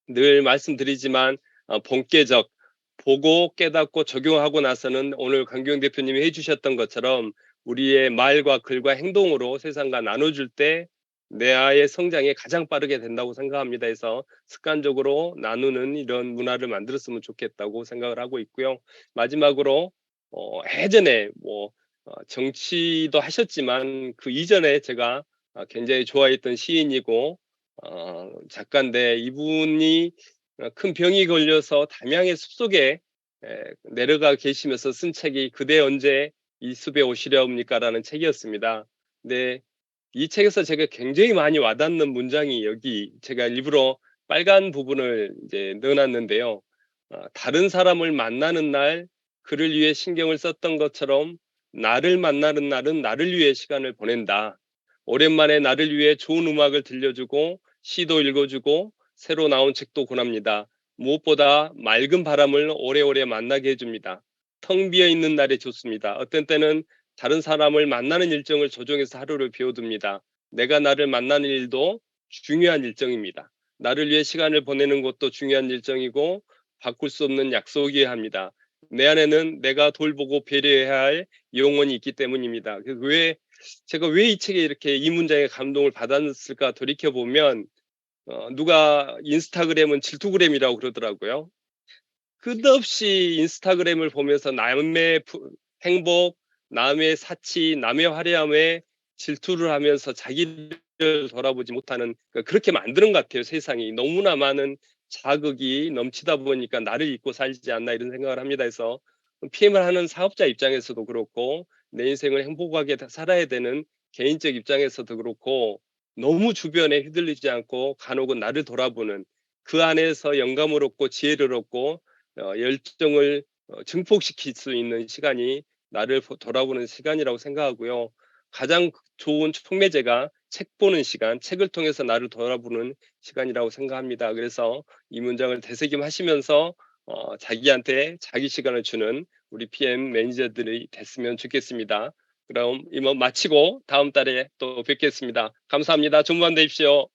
늘 말씀드리지만 본계적 보고 깨닫고 적용하고 나서는 오늘 강경 대표님이 해주셨던 것처럼 우리의 말과 글과 행동으로 세상과 나눠줄 때 내 아이의 성장이 가장 빠르게 된다고 생각합니다. 해서 습관적으로 나누는 이런 문화를 만들었으면 좋겠다고 생각을 하고 있고요. 마지막으로 예전에 뭐 정치도 하셨지만 그 이전에 제가 굉장히 좋아했던 시인이고 작가인데 이분이 큰 병이 걸려서 담양의 숲속에 내려가 계시면서 쓴 책이 그대 언제 이 숲에 오시려옵니까라는 책이었습니다. 근데 이 책에서 제가 굉장히 많이 와닿는 문장이 여기 제가 일부러 빨간 부분을 이제 넣어놨는데요. 다른 사람을 만나는 날 그를 위해 신경을 썼던 것처럼 나를 만나는 날은 나를 위해 시간을 보낸다. 오랜만에 나를 위해 좋은 음악을 들려주고 시도 읽어주고 새로 나온 책도 권합니다. 무엇보다 맑은 바람을 오래오래 만나게 해줍니다. 텅 비어 있는 날이 좋습니다. 어떤 때는 다른 사람을 만나는 일정을 조정해서 하루를 비워둡니다. 내가 나를 만나는 일도 중요한 일정입니다. 나를 위해 시간을 보내는 것도 중요한 일정이고 바꿀 수 없는 약속이어야 합니다. 내 안에는 내가 돌보고 배려해야 할 영혼이 있기 때문입니다. 제가 왜 이 책에 이렇게 이 문장에 감동을 받았을까 돌이켜보면 누가 인스타그램은 질투그램이라고 그러더라고요. 끝없이 인스타그램을 보면서 남의 행복, 남의 사치, 남의 화려함에 질투를 하면서 자기를 돌아보지 못하는 그렇게 만드는 것 같아요. 세상이 너무나 많은 자극이 넘치다 보니까 나를 잊고 살지 않나 이런 생각을 합니다. 해서 PM을 하는 사업자 입장에서도 그렇고 내 인생을 행복하게 살아야 되는 개인적 입장에서도 그렇고 너무 주변에 휘둘리지 않고 간혹은 나를 돌아보는 그 안에서 영감을 얻고 지혜를 얻고 열정을 증폭시킬 수 있는 시간이 나를 돌아보는 시간이라고 생각하고요. 가장 좋은 촉매제가 책 보는 시간, 책을 통해서 나를 돌아보는 시간이라고 생각합니다. 그래서 이 문장을 되새김하시면서 자기한테 자기 시간을 주는 우리 PM 매니저들이 됐으면 좋겠습니다. 그럼 이만 마치고 다음 달에 또 뵙겠습니다. 감사합니다. 좋은 밤 되십시오.